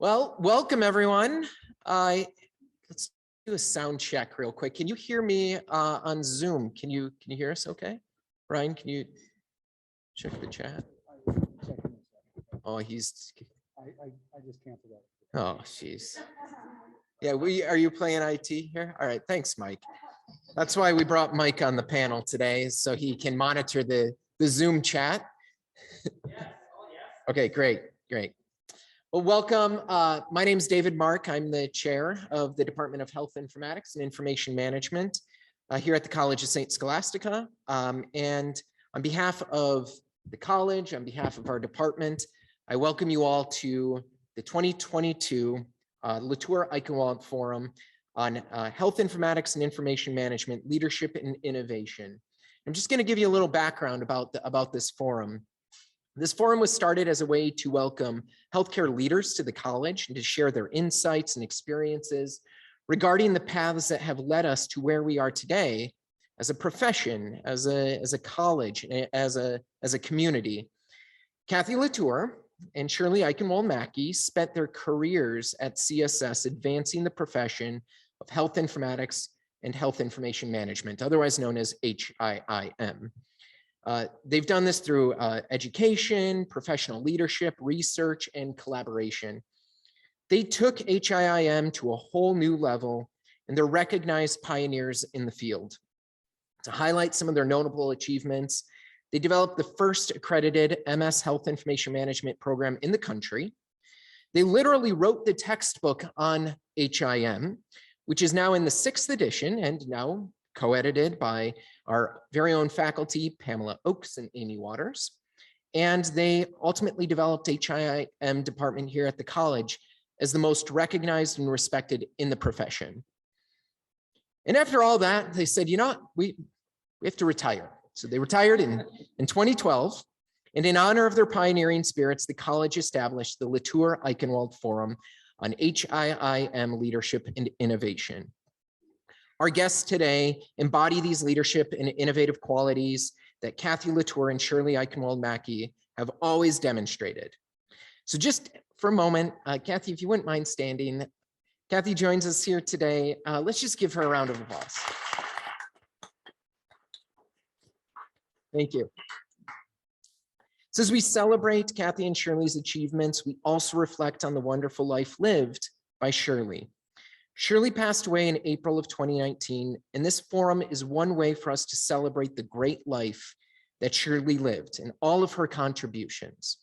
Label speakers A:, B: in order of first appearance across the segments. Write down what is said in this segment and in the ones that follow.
A: Well, welcome everyone. Let's do a sound check real quick. Can you hear me on Zoom? Can you hear us okay? Brian, can you check the chat? Oh, I just canceled that. Oh, jeez. Yeah, are you playing IT here? All right, thanks, Mike. That's why we brought Mike on the panel today, so he can monitor the Zoom chat. Okay, great. Well, welcome. My name is David Mark. I'm the chair of the Department of Health Informatics and Information Management here at the College of St. Scholastica. And on behalf of the college, on behalf of our department, I welcome you all to the 2022 LaTour Eichenwald Forum on Health Informatics and Information Management, Leadership and Innovation. I'm just going to give you a little background about this forum. This forum was started as a way to welcome healthcare leaders to the college and to share their insights and experiences regarding the paths that have led us to where we are today as a profession, as a college, as a community. Kathleen LaTour and Shirley Eichenwald Maki spent their careers at CSS advancing the profession of health informatics and health information management, otherwise known as HIIM. They've done this through education, professional leadership, research, and collaboration. They took HIIM to a whole new level, and they're recognized pioneers in the field. To highlight some of their notable achievements, they developed the first accredited MS Health Information Management program in the country. They literally wrote the textbook on HIIM, which is now in the 6th edition and now co-edited by our very own faculty, Pamela Oakes and Amy Waters. And they ultimately developed HIIM department here at the college as the most recognized and respected in the profession. And after all that, they said, you know what, we have to retire. So they retired in 2012. And in honor of their pioneering spirits, the college established the LaTour Eichenwald Forum on HIIM Leadership and Innovation. Our guests today embody these leadership and innovative qualities that Kathleen LaTour and Shirley Eichenwald Maki have always demonstrated. So just for a moment, Kathy, if you wouldn't mind standing. Kathy joins us here today. Let's just give her a round of applause. Thank you. So as we celebrate Kathy and Shirley's achievements, we also reflect on the wonderful life lived by Shirley. Shirley passed away in April of 2019, and this forum is one way for us to celebrate the great life that Shirley lived and all of her contributions.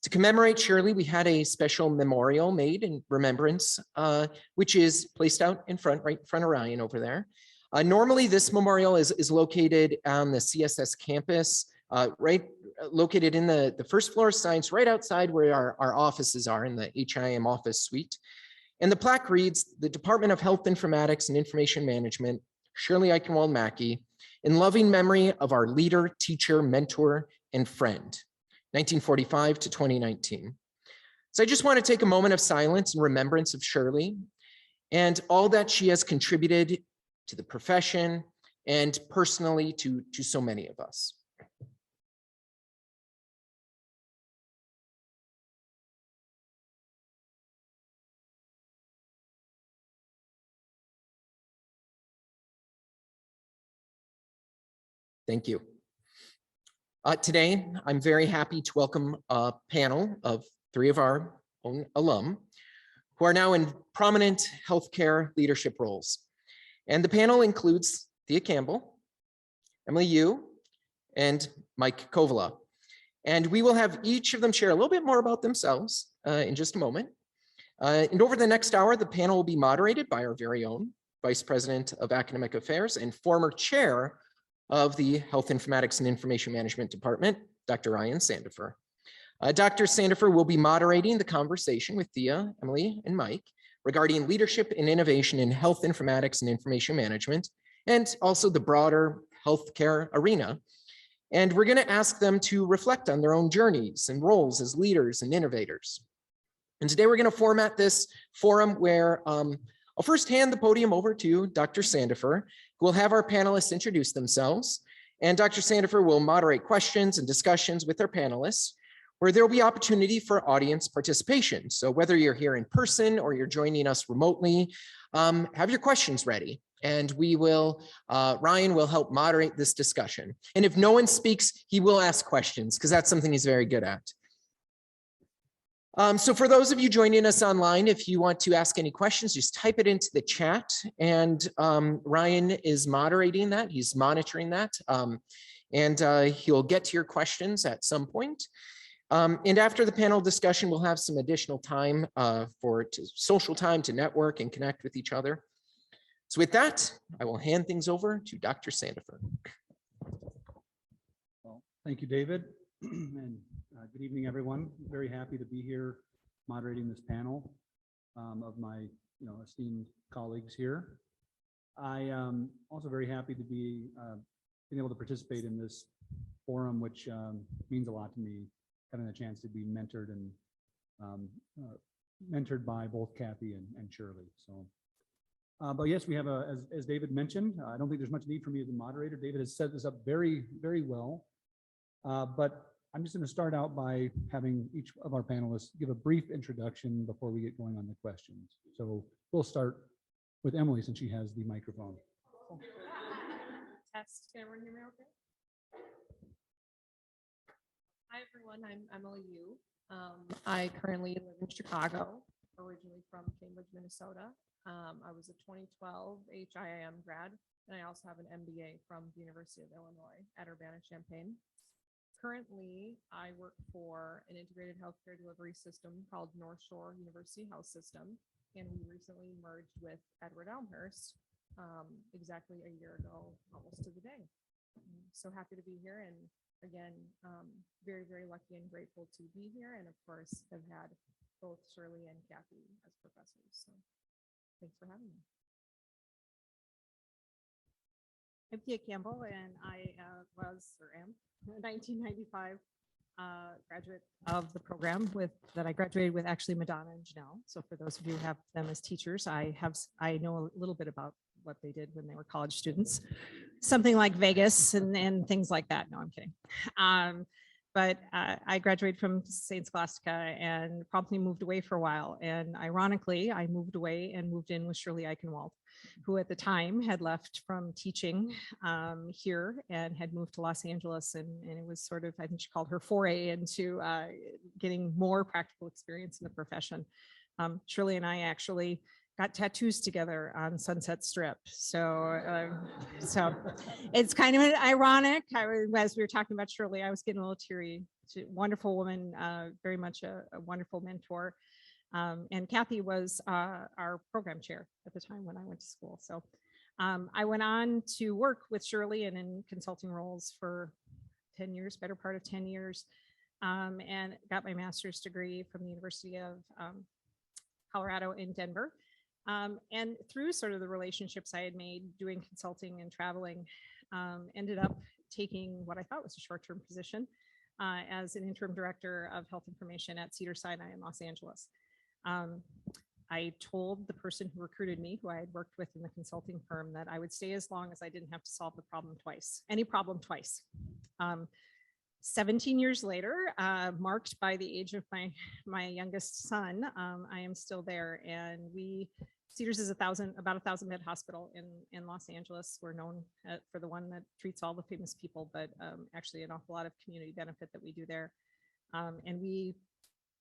A: To commemorate Shirley, we had a special memorial made in remembrance, which is placed out in front, right in front of Ryan over there. Normally, this memorial is located on the CSS campus, located in the first floor of science, right outside where our offices are in the HIIM office suite. And the plaque reads, the Department of Health Informatics and Information Management, Shirley Eichenwald Maki, in loving memory of our leader, teacher, mentor, and friend, 1945 to 2019. So I just want to take a moment of silence in remembrance of Shirley and all that she has contributed to the profession and personally to so many of us. Thank you. Today, I'm very happy to welcome a panel of 3 of our own alum who are now in prominent healthcare leadership roles. And the panel includes Thea Campbell, Emily Yu, and Mike Kovala. And we will have each of them share a little bit more about themselves in just a moment. And over the next hour, the panel will be moderated by our very own Vice President of Academic Affairs and former chair of the Health Informatics and Information Management Department, Dr. Ryan Sandefer. Dr. Sandefer will be moderating the conversation with Thea, Emily, and Mike regarding leadership and innovation in health informatics and information management, and also the broader healthcare arena. And we're going to ask them to reflect on their own journeys and roles as leaders and innovators. And today we're going to format this forum where I'll first hand the podium over to Dr. Sandefer, who will have our panelists introduce themselves. And Dr. Sandefer will moderate questions and discussions with our panelists. where there will be opportunity for audience participation. So whether you're here in person or you're joining us remotely, have your questions ready. And we will, Ryan will help moderate this discussion. And if no one speaks, he will ask questions because that's something he's very good at. So for those of you joining us online, if you want to ask any questions, just type it into the chat, and Ryan is moderating that. He's monitoring that, and he'll get to your questions at some point. And after the panel discussion, we'll have some additional time for social time to network and connect with each other. So with that, I will hand things over to Dr. Sandefer.
B: Well, thank you, David, and good evening, everyone. Very happy to be here moderating this panel of my esteemed colleagues here. I am also very happy to be being able to participate in this forum, which means a lot to me, having a chance to be mentored and mentored by both Kathy and Shirley. So. But yes, we have as David mentioned, I don't think there's much need for me as a moderator. David has set this up very, very well. But I'm just going to start out by having each of our panelists give a brief introduction before we get going on the questions. So we'll start with Emily since she has the microphone.
C: Test, can everyone hear me okay? Hi everyone, I'm Emily Yu. I currently live in Chicago, originally from Cambridge, Minnesota. I was a 2012 HIIM grad, and I also have an MBA from the University of Illinois at Urbana-Champaign. Currently, I work for an integrated healthcare delivery system called NorthShore University HealthSystem, and we recently merged with Edward Elmhurst exactly a year ago, almost to the day. So happy to be here, and again, very, very lucky and grateful to be here, and of course, have had both Shirley and Kathy as professors. So thanks for having me. I'm Thea Campbell, and I was or am a 1995 graduate of the program that I graduated with, actually Madonna and Janelle. So for those of you who have them as teachers, I know a little bit about what they did when they were college students, something like Vegas and things like that. No, I'm kidding. But I graduated from St. Scholastica and promptly moved away for a while. And ironically, I moved away and moved in with Shirley Eichenwald, who at the time had left from teaching here and had moved to Los Angeles. And it was sort of, I think she called her foray into getting more practical experience in the profession. Shirley and I actually got tattoos together on Sunset Strip. So it's kind of ironic. As we were talking about Shirley, I was getting a little teary. She's a wonderful woman, very much a wonderful mentor. And Kathy was our program chair at the time when I went to school. So I went on to work with Shirley and in consulting roles for 10 years, better part of 10 years, and got my master's degree from the University of Colorado in Denver. And through sort of the relationships I had made doing consulting and traveling, ended up taking what I thought was a short-term position as an interim director of health information at Cedars-Sinai in Los Angeles. I told the person who recruited me, who I had worked with in the consulting firm, that I would stay as long as I didn't have to solve the problem twice, any problem twice. 17 years later, marked by the age of my youngest son, I am still there. And Cedars is about 1,000 bed hospital in Los Angeles. We're known for the one that treats all the famous people, but actually an awful lot of community benefit that we do there. And we,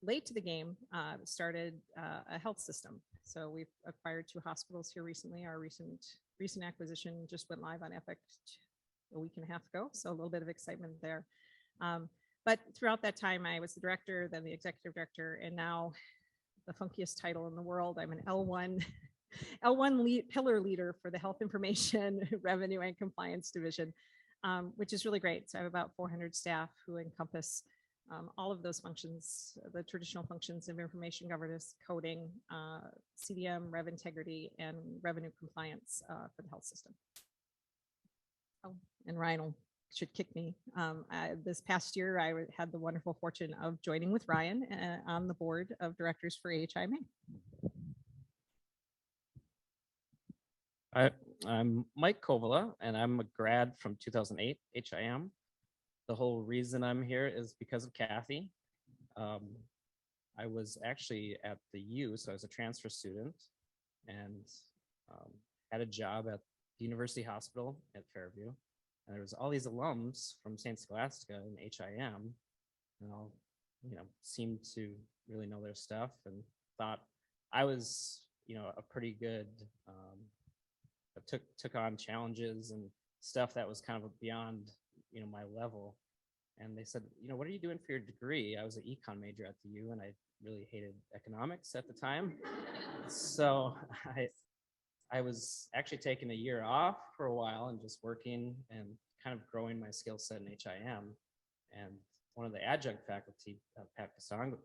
C: late to the game, started a health system. So we've acquired 2 hospitals here recently. Our recent acquisition just went live on Epic a week and a half ago. So a little bit of excitement there. But throughout that time, I was the director, then the executive director, and now the funkiest title in the world. I'm an L1 pillar leader for the health information, revenue, and compliance division, which is really great. So I have about 400 staff who encompass all of those functions, the traditional functions of information governance, coding, CDM, rev integrity, and revenue compliance for the health system. Oh, and Ryan should kick me. This past year, I had the wonderful fortune of joining with Ryan on the board of directors for HIIM.
D: I'm Mike Kovala, and I'm a grad from 2008 HIIM. The whole reason I'm here is because of Kathy. I was actually at the U, so I was a transfer student, and had a job at the University Hospital at Fairview. And there was all these alums from St. Scholastica and HIM, and all, seemed to really know their stuff and thought I was, a pretty good, took on challenges and stuff that was kind of beyond, my level. And they said, what are you doing for your degree? I was an econ major at the U, and I really hated economics at the time. So I was actually taking a year off for a while and just working and kind of growing my skill set in HIM. And one of the adjunct faculty, Pat Kasangwe,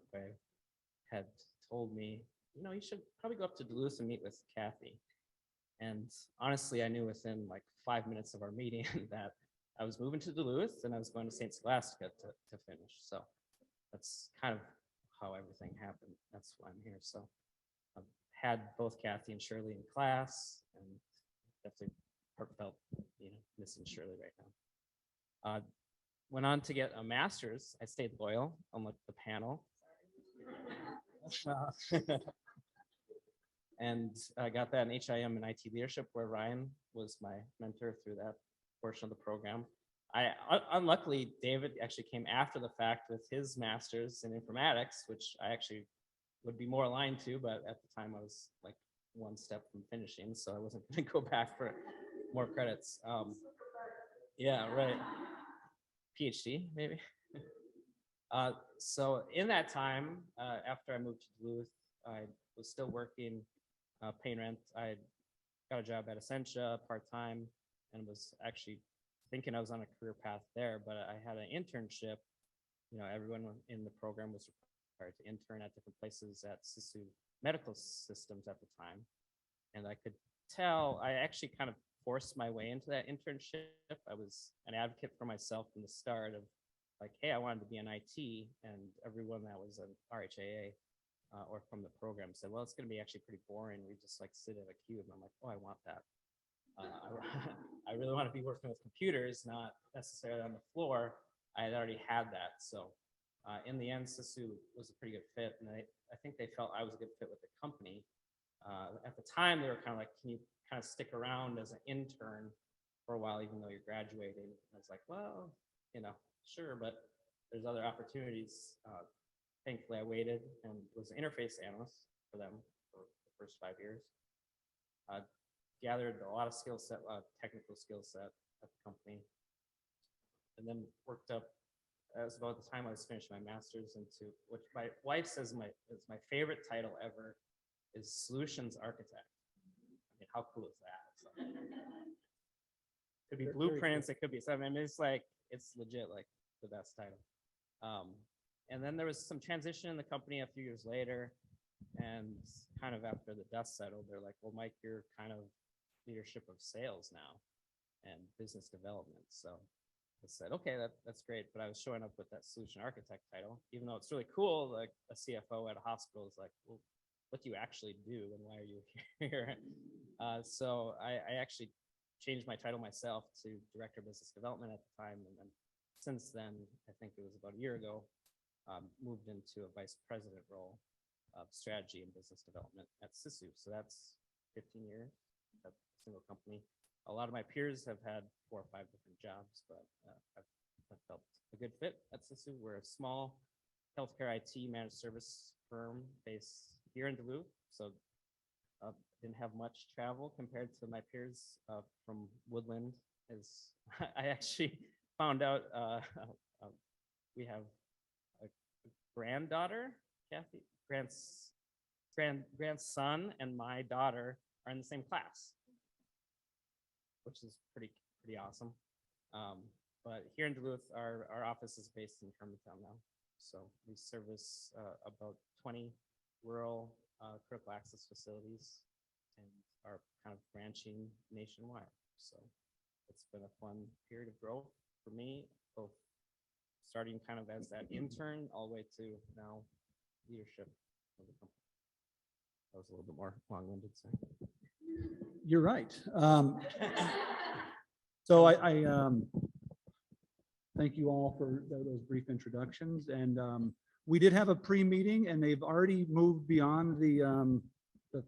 D: had told me, you should probably go up to Duluth and meet with Kathy. And honestly, I knew within like 5 minutes of our meeting that I was moving to Duluth and I was going to St. Scholastica to finish. So that's kind of how everything happened. That's why I'm here. So I've had both Kathy and Shirley in class, and definitely heartfelt, missing Shirley right now. Went on to get a master's. I stayed loyal, unlike the panel. And I got that in HIM and IT leadership, where Ryan was my mentor through that portion of the program. Unluckily, David actually came after the fact with his master's in informatics, which I actually would be more aligned to, but at the time I was like one step from finishing, so I wasn't going to go back for more credits. Yeah, right. PhD, maybe. So in that time, after I moved to Duluth, I was still working, paying rent. I got a job at Essentia part-time and was actually thinking I was on a career path there, but I had an internship. Everyone in the program was required to intern at different places at Sisu Medical Systems at the time. And I could tell, I actually kind of forced my way into that internship. I was an advocate for myself from the start of like, hey, I wanted to be in IT, and everyone that was an RHAA or from the program said, well, it's going to be actually pretty boring. We just like sit at a cube. And I'm like, oh, I want that. I really want to be working with computers, not necessarily on the floor. I had already had that. So in the end, Sisu was a pretty good fit. And I think they felt I was a good fit with the company. At the time, they were kind of like, can you kind of stick around as an intern for a while, even though you're graduating? And I was like, well, sure, but there's other opportunities. Thankfully, I waited and was an interface analyst for them for the first 5 years. Gathered a lot of skill set, a lot of technical skill set at the company, and then worked up. That was about the time I was finishing my master's into, which my wife says is my favorite title ever, is solutions architect. I mean, how cool is that? So, could be blueprints, it could be something. I mean, it's like, it's legit like the best title. And then there was some transition in the company a few years later, and kind of after the dust settled, they're like, well, Mike, you're kind of leadership of sales now and business development. So I said, okay, that's great. But I was showing up with that solution architect title, even though it's really cool. Like a CFO at a hospital is like, well, what do you actually do and why are you here? So I actually changed my title myself to Director of Business Development at the time. And then since then, I think it was about a year ago, moved into a vice president role of strategy and business development at Sisu. So that's 15 years at a single company. A lot of my peers have had 4 or 5 different jobs, but I've felt a good fit at Sisu. We're a small healthcare IT managed service firm based here in Duluth. So didn't have much travel compared to my peers from Woodland. I actually found out we have a granddaughter, Kathy, grandson and my daughter are in the same class, which is pretty awesome. But here in Duluth, our office is based in Hermantown now. So we service about 20 rural critical access facilities and are kind of branching nationwide. So it's been a fun period of growth for me, both starting kind of as that intern all the way to now leadership of the company. That was a little bit more long-winded. So.
B: You're right. So I thank you all for those brief introductions. And We did have a pre-meeting and they've already moved beyond the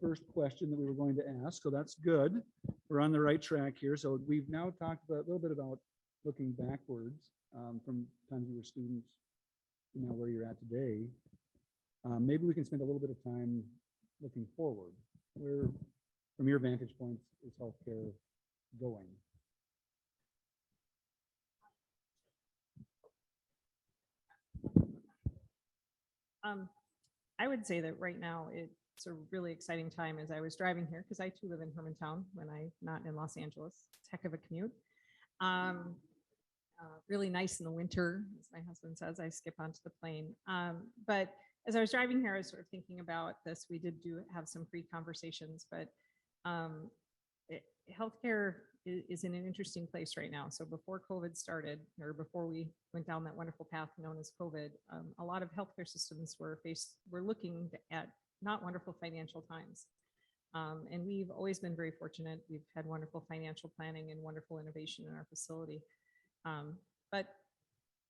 B: first question that we were going to ask. So that's good. We're on the right track here. So we've now talked about a little bit about looking backwards from times you were students to now where you're at today. Maybe we can spend a little bit of time looking forward. Where, from your vantage point, is healthcare going?
C: I would say that right now it's a really exciting time as I was driving here, because I too live in Hermantown when I'm not in Los Angeles. It's a heck of a commute. Really nice in the winter, as my husband says, I skip onto the plane. But as I was driving here, I was sort of thinking about this. We did have some pre-conversations, but healthcare is in an interesting place right now. So before COVID started, or before we went down that wonderful path known as COVID, a lot of healthcare systems were looking at not wonderful financial times. And we've always been very fortunate. We've had wonderful financial planning and wonderful innovation in our facility. But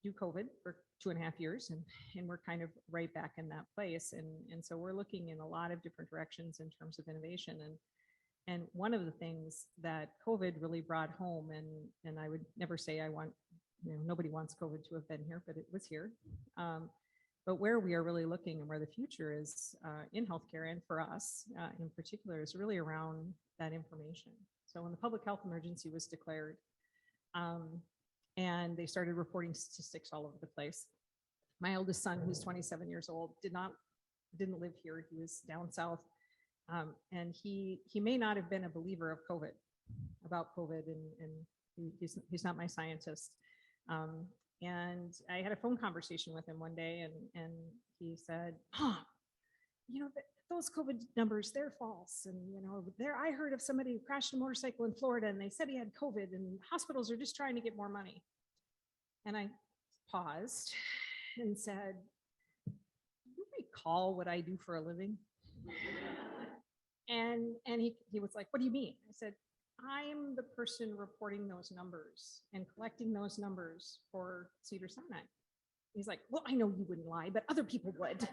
C: do COVID for 2.5 years, and we're kind of right back in that place. And so we're looking in a lot of different directions in terms of innovation. And one of the things that COVID really brought home, and I would never say I want, nobody wants COVID to have been here, but it was here. But where we are really looking and where the future is in healthcare, and for us in particular, is really around that information. So when the public health emergency was declared, and they started reporting statistics all over the place, my oldest son, who's 27 years old, didn't live here. He was down south. And he may not have been a believer of about COVID, and he's not my scientist. And I had a phone conversation with him one day, and he said, those COVID numbers, they're false. And, I heard of somebody who crashed a motorcycle in Florida and they said he had COVID, and hospitals are just trying to get more money. And I paused and said, do you recall what I do for a living? And he was like, what do you mean? I said, I'm the person reporting those numbers and collecting those numbers for Cedars-Sinai. He's like, well, I know you wouldn't lie, but other people would.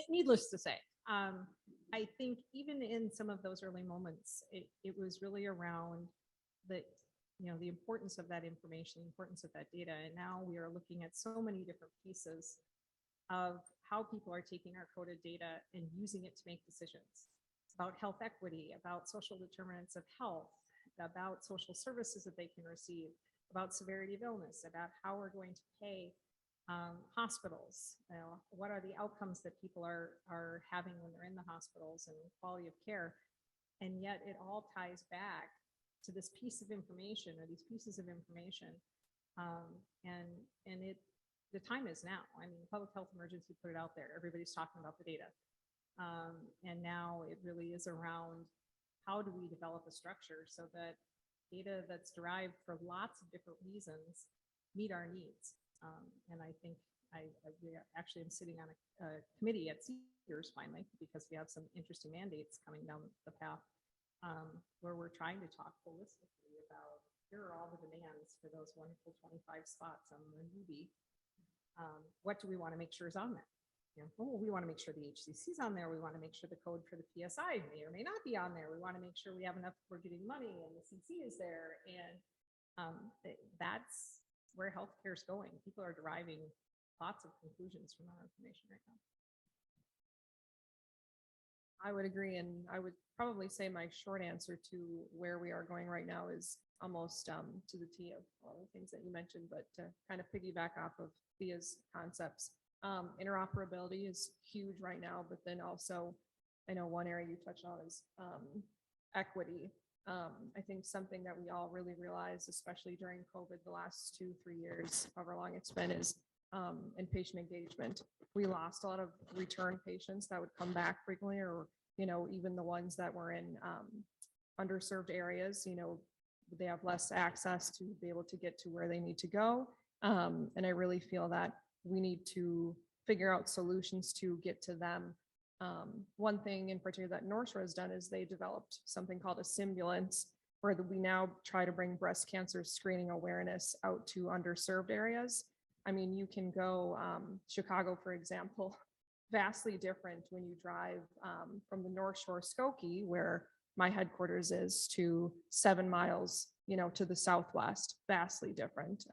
C: Needless to say, I think even in some of those early moments, it was really around the importance of that information, the importance of that data. And now we are looking at so many different pieces of how people are taking our coded data and using it to make decisions about health equity, about social determinants of health, about social services that they can receive, about severity of illness, about how we're going to pay hospitals, what are the outcomes that people are having when they're in the hospitals, and quality of care. And yet it all ties back to this piece of information, or these pieces of information. And the time is now. I mean, public health emergency put it out there. Everybody's talking about the data. And now it really is around, how do we develop a structure so that data that's derived for lots of different reasons meet our needs. And I think we actually am sitting on a committee at Cedars finally, because we have some interesting mandates coming down the path, where we're trying to talk holistically about, here are all the demands for those wonderful 25 spots on the movie. What do we want to make sure is on there? We want to make sure the HCC is on there. We want to make sure the code for the PSI may or may not be on there. We want to make sure we have enough, we're getting money, and the CC is there. And that's where healthcare is going. People are deriving lots of conclusions from our information right now.
E: I would agree, and I would probably say my short answer to where we are going right now is almost to the T of all the things that you mentioned, but to kind of piggyback off of Thea's concepts. Interoperability is huge right now, but then also, I know one area you touched on is equity. I think something that we all really realized, especially during COVID, the last 2-3 years, however long it's been, is in patient engagement. We lost a lot of return patients that would come back frequently, or, even the ones that were in underserved areas, they have less access to be able to get to where they need to go. And I really feel that we need to figure out solutions to get to them. One thing in particular that NorthShore has done is they developed something called a Simbulance, where we now try to bring breast cancer screening awareness out to underserved areas. I mean, you can go, Chicago, for example, vastly different when you drive from the North Shore Skokie, where my headquarters is, to 7 miles, to the southwest, vastly different.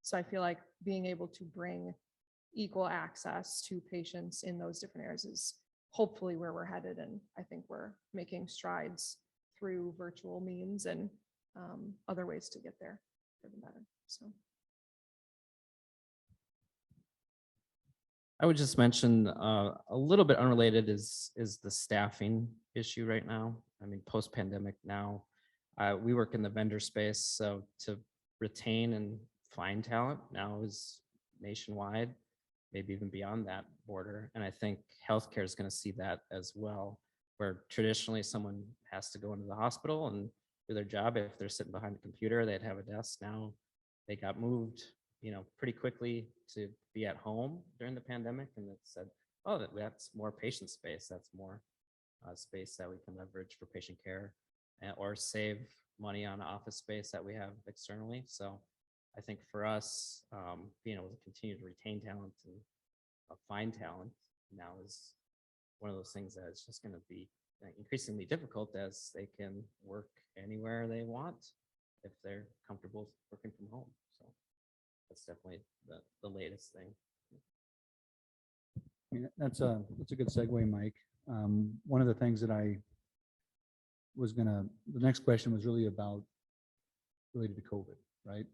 E: So I feel like being able to bring equal access to patients in those different areas is hopefully where we're headed. And I think we're making strides through virtual means and other ways to get there for the better. So.
D: I would just mention a little bit unrelated is the staffing issue right now. I mean, post-pandemic now, we work in the vendor space, so to retain and find talent now is nationwide, maybe even beyond that border. And I think healthcare is going to see that as well, where traditionally someone has to go into the hospital and do their job. If they're sitting behind a computer, they'd have a desk. Now they got moved, pretty quickly to be at home during the pandemic. And it said, oh, that's more patient space. That's more space that we can leverage for patient care or save money on office space that we have externally. So I think for us, being able to continue to retain talent and find talent now is one of those things that is just going to be increasingly difficult as they can work anywhere they want if they're comfortable working from home. So that's definitely the latest thing.
B: I mean, that's a good segue, Mike. One of the things that I was the next question was really about related to COVID, right?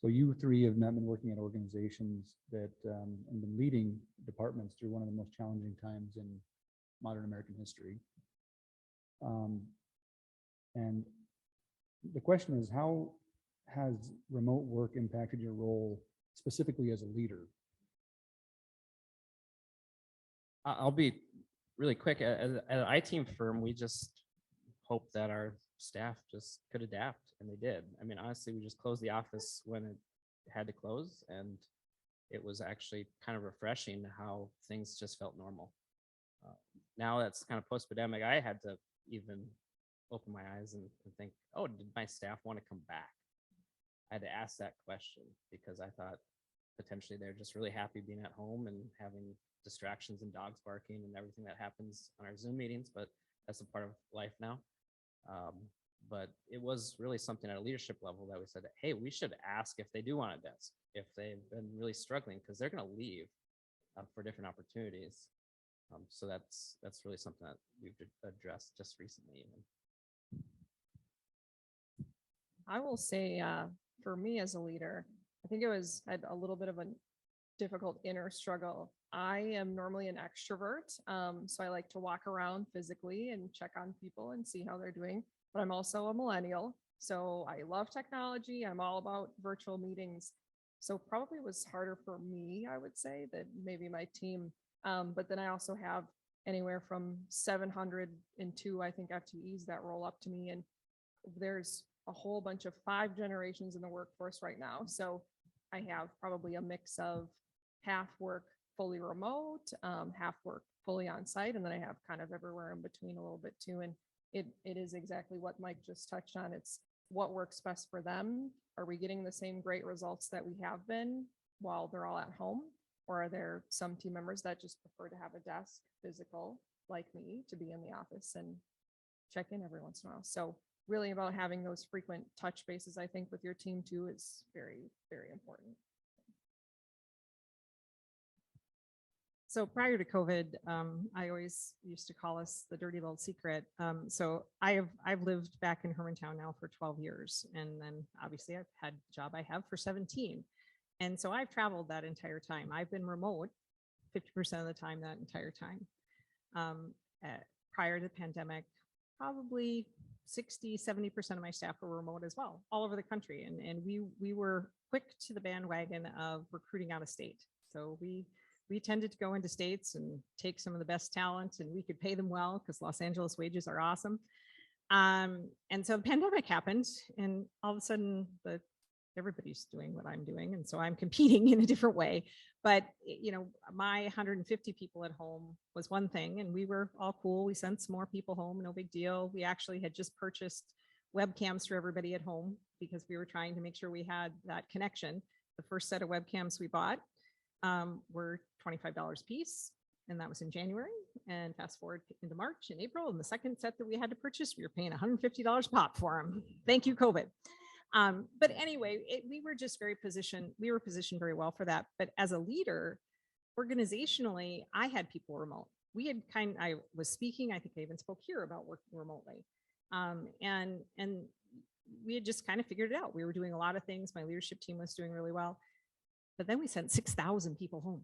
B: So you three have not been working at organizations that and been leading departments through one of the most challenging times in modern American history. And the question is, how has remote work impacted your role specifically as a leader?
D: I'll be really quick. At an HIIM firm, we just hope that our staff just could adapt, and they did. I mean, honestly, we just closed the office when it had to close, and it was actually kind of refreshing how things just felt normal. Now that's kind of post-pandemic, I had to even open my eyes and think, oh, did my staff want to come back? I had to ask that question because I thought potentially they're just really happy being at home and having distractions and dogs barking and everything that happens on our Zoom meetings, but that's a part of life now. But it was really something at a leadership level that we said, hey, we should ask if they do want a desk, if they've been really struggling, because they're going to leave for different opportunities. So that's really something that we've addressed just recently. Even.
E: I will say, for me as a leader, I think had a little bit of a difficult inner struggle. I am normally an extrovert, so I like to walk around physically and check on people and see how they're doing. But I'm also a millennial, so I love technology. I'm all about virtual meetings. So probably was harder for me, I would say, than maybe my team. But then I also have anywhere from 702, I think, FTEs that roll up to me. And there's a whole bunch of 5 generations in the workforce right now. So I have probably a mix of half work fully remote, half work fully on site. And then I have kind of everywhere in between a little bit too. And it is exactly what Mike just touched on. It's what works best for them. Are we getting the same great results that we have been while they're all at home? Or are there some team members that just prefer to have a desk physical like me to be in the office and check in every once in a while? So really about having those frequent touch bases, I think, with your team too is very, very important.
C: So prior to COVID, I always used to call us the dirty little secret. So I've lived back in Hermantown now for 12 years. And then obviously I've had the job I have for 17. And so I've traveled that entire time. I've been remote 50% of the time that entire time. Prior to the pandemic, probably 60-70% of my staff were remote as well, all over the country. And we were quick to the bandwagon of recruiting out of state. So we tended to go into states and take some of the best talent, and we could pay them well because Los Angeles wages are awesome. And so the pandemic happened, and all of a sudden everybody's doing what I'm doing. And so I'm competing in a different way. But, my 150 people at home was one thing, and we were all cool. We sent some more people home, no big deal. We actually had just purchased webcams for everybody at home because we were trying to make sure we had that connection. The first set of webcams we bought were $25 a piece, and that was in January. And fast forward into March and April, and the second set that we had to purchase, we were paying $150 pop for them. Thank you, COVID. But anyway, we were just very positioned. We were positioned very well for that. But as a leader, organizationally, I had people remote. I was speaking, I think I even spoke here about working remotely. And we had just kind of figured it out. We were doing a lot of things. My leadership team was doing really well. But then we sent 6,000 people home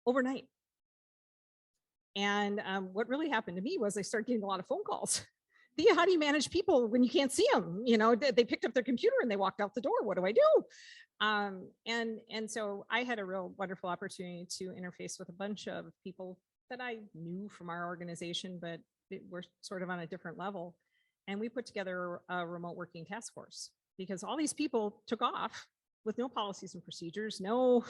C: overnight. And what really happened to me was I started getting a lot of phone calls. Thea, how do you manage people when you can't see them? You know, they picked up their computer and they walked out the door. What do I do? And so I had a real wonderful opportunity to interface with a bunch of people that I knew from our organization, but we're sort of on a different level. And we put together a remote working task force because all these people took off with no policies and procedures, no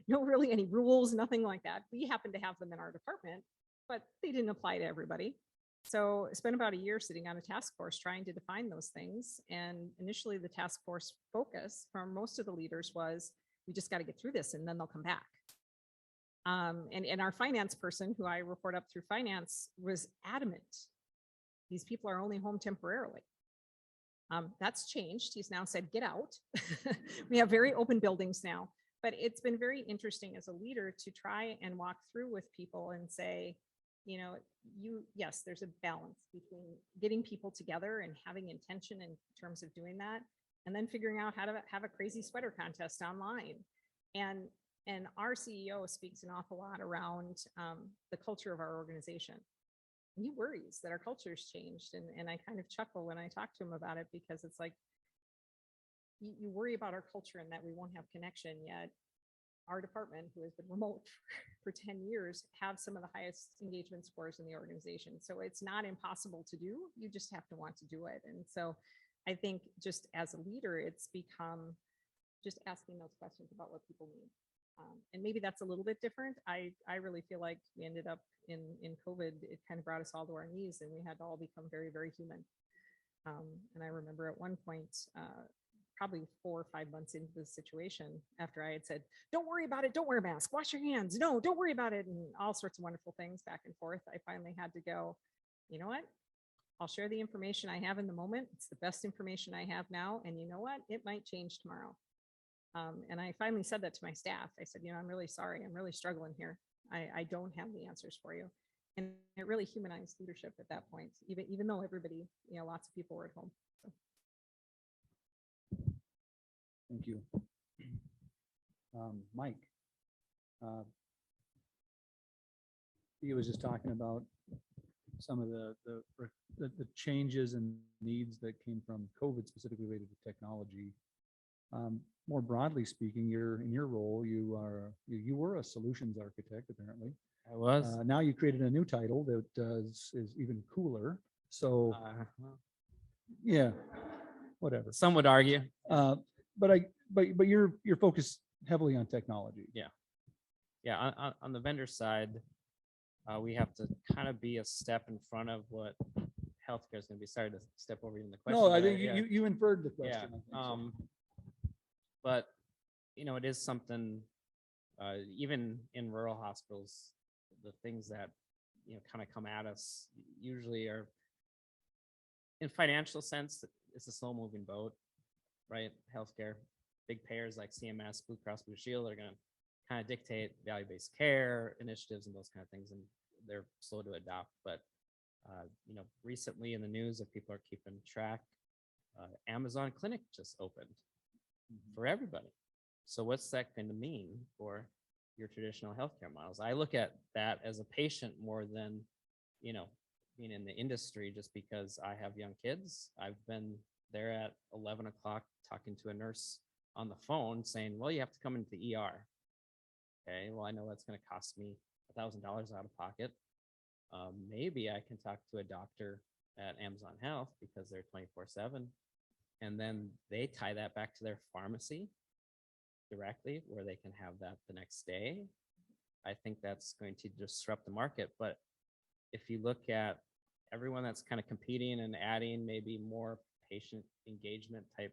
C: really any rules, nothing like that. We happened to have them in our department, but they didn't apply to everybody. So I spent about a year sitting on a task force trying to define those things. And initially the task force focus from most of the leaders was, we just got to get through this and then they'll come back. And our finance person, who I report up through finance, was adamant. These people are only home temporarily. That's changed. He's now said, get out. We have very open buildings now, but it's been very interesting as a leader to try and walk through with people and say, you know, yes, there's a balance between getting people together and having intention in terms of doing that, and then figuring out how to have a crazy sweater contest online. And our CEO speaks an awful lot around the culture of our organization. He worries that our culture's changed. And I kind of chuckle when I talk to him about it, because it's like, you worry about our culture and that we won't have connection, yet our department, who has been remote for 10 years, have some of the highest engagement scores in the organization. So it's not impossible to do. You just have to want to do it. And so I think just as a leader, it's become just asking those questions about what people need. And maybe that's a little bit different. I really feel like we ended up in COVID, it kind of brought us all to our knees and we had to all become very, very human. And I remember at one point, probably 4 or 5 months into the situation, after I had said, don't worry about it, don't wear a mask, wash your hands, no, don't worry about it, and all sorts of wonderful things back and forth, I finally had to go, you know what? I'll share the information I have in the moment. It's the best information I have now. And you know what? It might change tomorrow. And I finally said that to my staff. I said, you know, I'm really sorry. I'm really struggling here. I don't have the answers for you. And it really humanized leadership at that point, even though everybody, you know, lots of people were at home. So.
B: Thank you. Mike, he was just talking about some of the changes and needs that came from COVID, specifically related to technology. More broadly speaking, in your role, you were a solutions architect, apparently.
D: I was.
B: Now you created a new title that is even cooler. So yeah, whatever.
D: Some would argue.
B: But you're focused heavily on technology.
D: Yeah. On the vendor side, we have to kind of be a step in front of what healthcare is going to be. Sorry to step over even the question.
B: No, I think you inferred the question.
D: Yeah.
B: I think so.
D: But you know, it is something. Even in rural hospitals, the things that kind of come at us usually are, in financial sense, it's a slow-moving boat, right? Healthcare, big payers like CMS, Blue Cross Blue Shield are going to kind of dictate value-based care initiatives and those kind of things, and they're slow to adopt. But recently in the news, if people are keeping track, Amazon Clinic just opened for everybody. So what's that going to mean for your traditional healthcare models? I look at that as a patient more than, being in the industry, just because I have young kids. I've been there at 11 o'clock talking to a nurse on the phone saying, well, you have to come into the ER. Okay, well, I know that's going to cost me $1,000 out of pocket. Maybe I can talk to a doctor at Amazon Health because they're 24/7. And then they tie that back to their pharmacy directly, where they can have that the next day. I think that's going to disrupt the market. But if you look at everyone that's kind of competing and adding maybe more patient engagement type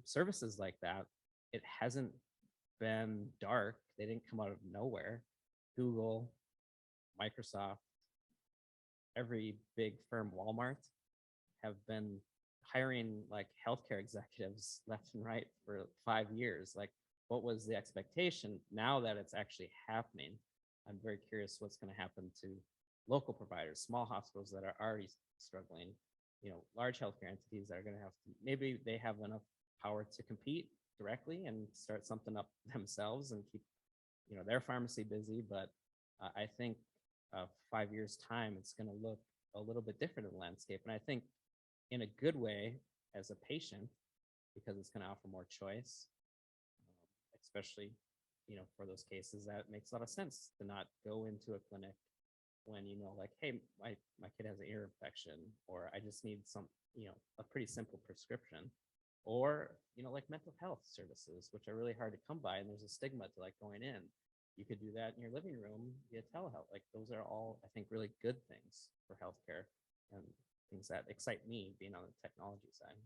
D: services like that, it hasn't been dark. They didn't come out of nowhere. Google, Microsoft, every big firm, Walmart, have been hiring like healthcare executives left and right for 5 years. Like, what was the expectation? Now that it's actually happening, I'm very curious what's going to happen to local providers, small hospitals that are already struggling, large healthcare entities that are going to have to, maybe they have enough power to compete directly and start something up themselves and keep, their pharmacy busy. But I think 5 years time, it's going to look a little bit different in the landscape. And I think in a good way as a patient, because it's going to offer more choice, especially, for those cases that makes a lot of sense to not go into a clinic when, like, hey, my kid has an ear infection, or I just need some, a pretty simple prescription, or, like mental health services, which are really hard to come by. And there's a stigma to like going in. You could do that in your living room via telehealth. Like, those are all, I think, really good things for healthcare and things that excite me being on the technology side.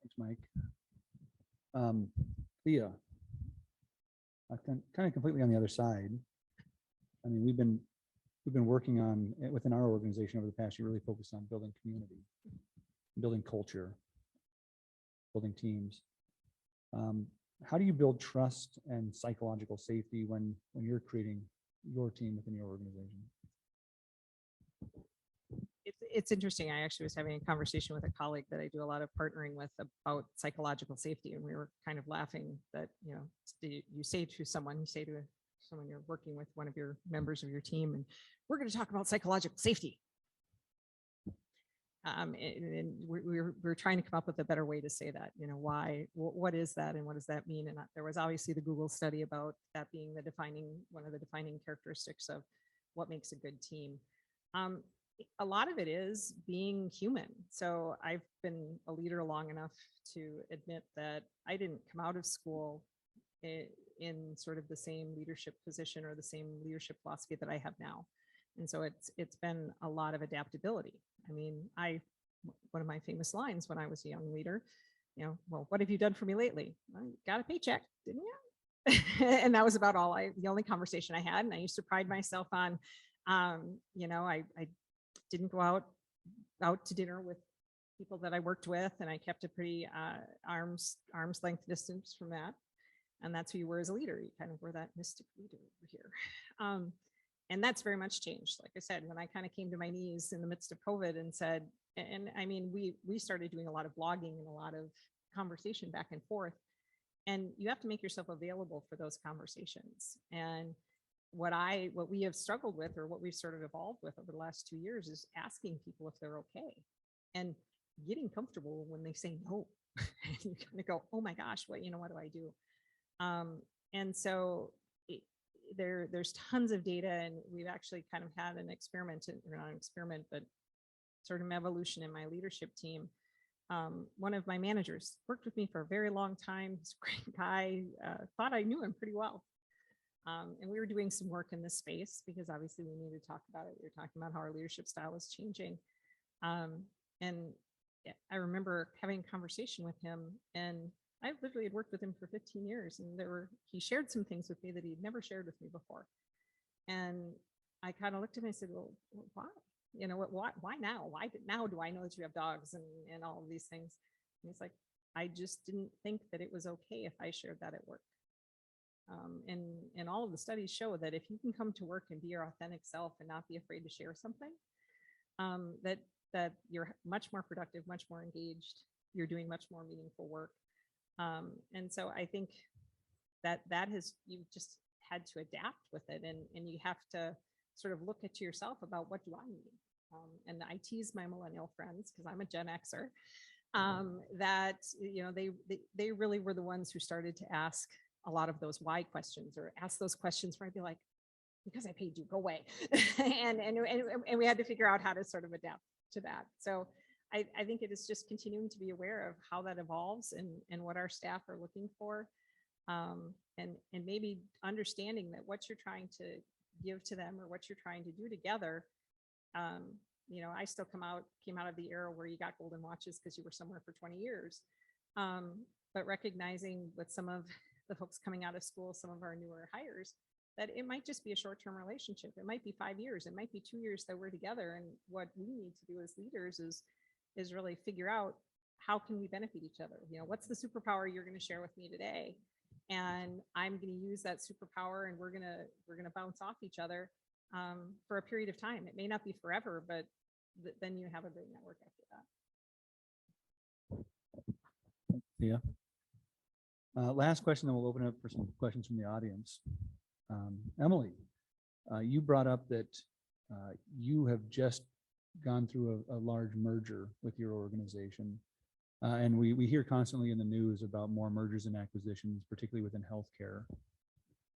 B: Thanks, Mike. Thea, kind of completely on the other side. I mean, we've been working on within our organization over the past year, really focused on building community, building culture, building teams. How do you build trust and psychological safety when you're creating your team within your organization?
C: It's interesting. I actually was having a conversation with a colleague that I do a lot of partnering with about psychological safety, and we were kind of laughing that you say to someone you're working with, one of your members of your team, and we're going to talk about psychological safety. And we're trying to come up with a better way to say that. Why? What is that, and what does that mean? And there was obviously the Google study about that being one of the defining characteristics of what makes a good team. A lot of it is being human. So I've been a leader long enough to admit that I didn't come out of school in sort of the same leadership position or the same leadership philosophy that I have now. And so it's been a lot of adaptability. I mean, one of my famous lines when I was a young leader, well, what have you done for me lately? Well, you got a paycheck, didn't you? And that was about the only conversation I had. And I used to pride myself on, I didn't go out to dinner with people that I worked with, and I kept a pretty arm's length distance from that. And that's who you were as a leader. You kind of were that mystic leader over here. And that's very much changed. Like I said, when I kind of came to my knees in the midst of COVID and said, and I mean, we started doing a lot of blogging and a lot of conversation back and forth. And you have to make yourself available for those conversations. And what we have struggled with, or what we've sort of evolved with over the last 2 years, is asking people if they're okay and getting comfortable when they say no. And you kind of go, oh my gosh, what do I do? And so there's tons of data, and we've actually kind of had an experiment, or not an experiment, but sort of an evolution in my leadership team. One of my managers worked with me for a very long time. He's a great guy. Thought I knew him pretty well. And we were doing some work in this space because obviously we needed to talk about it. We were talking about how our leadership style is changing. And I remember having a conversation with him, and I literally had worked with him for 15 years, and he shared some things with me that he'd never shared with me before. And I kind of looked at him and I said, well, why? Why now? Now do I know that you have dogs and all of these things? And he's like, I just didn't think that it was okay if I shared that at work. And all of the studies show that if you can come to work and be your authentic self and not be afraid to share something, that you're much more productive, much more engaged, you're doing much more meaningful work. And so I think you've just had to adapt with it, and you have to sort of look at yourself about, what do I need? And I tease my millennial friends, because I'm a Gen Xer, that they really were the ones who started to ask a lot of those why questions, or ask those questions where I'd be like, because I paid you, go away. and we had to figure out how to sort of adapt to that. So I think it is just continuing to be aware of how that evolves, and what our staff are looking for. And maybe understanding that what you're trying to give to them, or what you're trying to do together. I still came out of the era where you got golden watches because you were somewhere for 20 years. But recognizing with some of the folks coming out of school, some of our newer hires, that it might just be a short-term relationship. It might be 5 years. It might be 2 years that we're together. And what we need to do as leaders is really figure out how can we benefit each other? You know, what's the superpower you're going to share with me today? And I'm going to use that superpower, and we're going to bounce off each other for a period of time. It may not be forever, but then you have a great network after that.
B: Thea. Last question, then we'll open up for some questions from the audience. Emily, you brought up that you have just gone through a large merger with your organization. And we hear constantly in the news about more mergers and acquisitions, particularly within healthcare.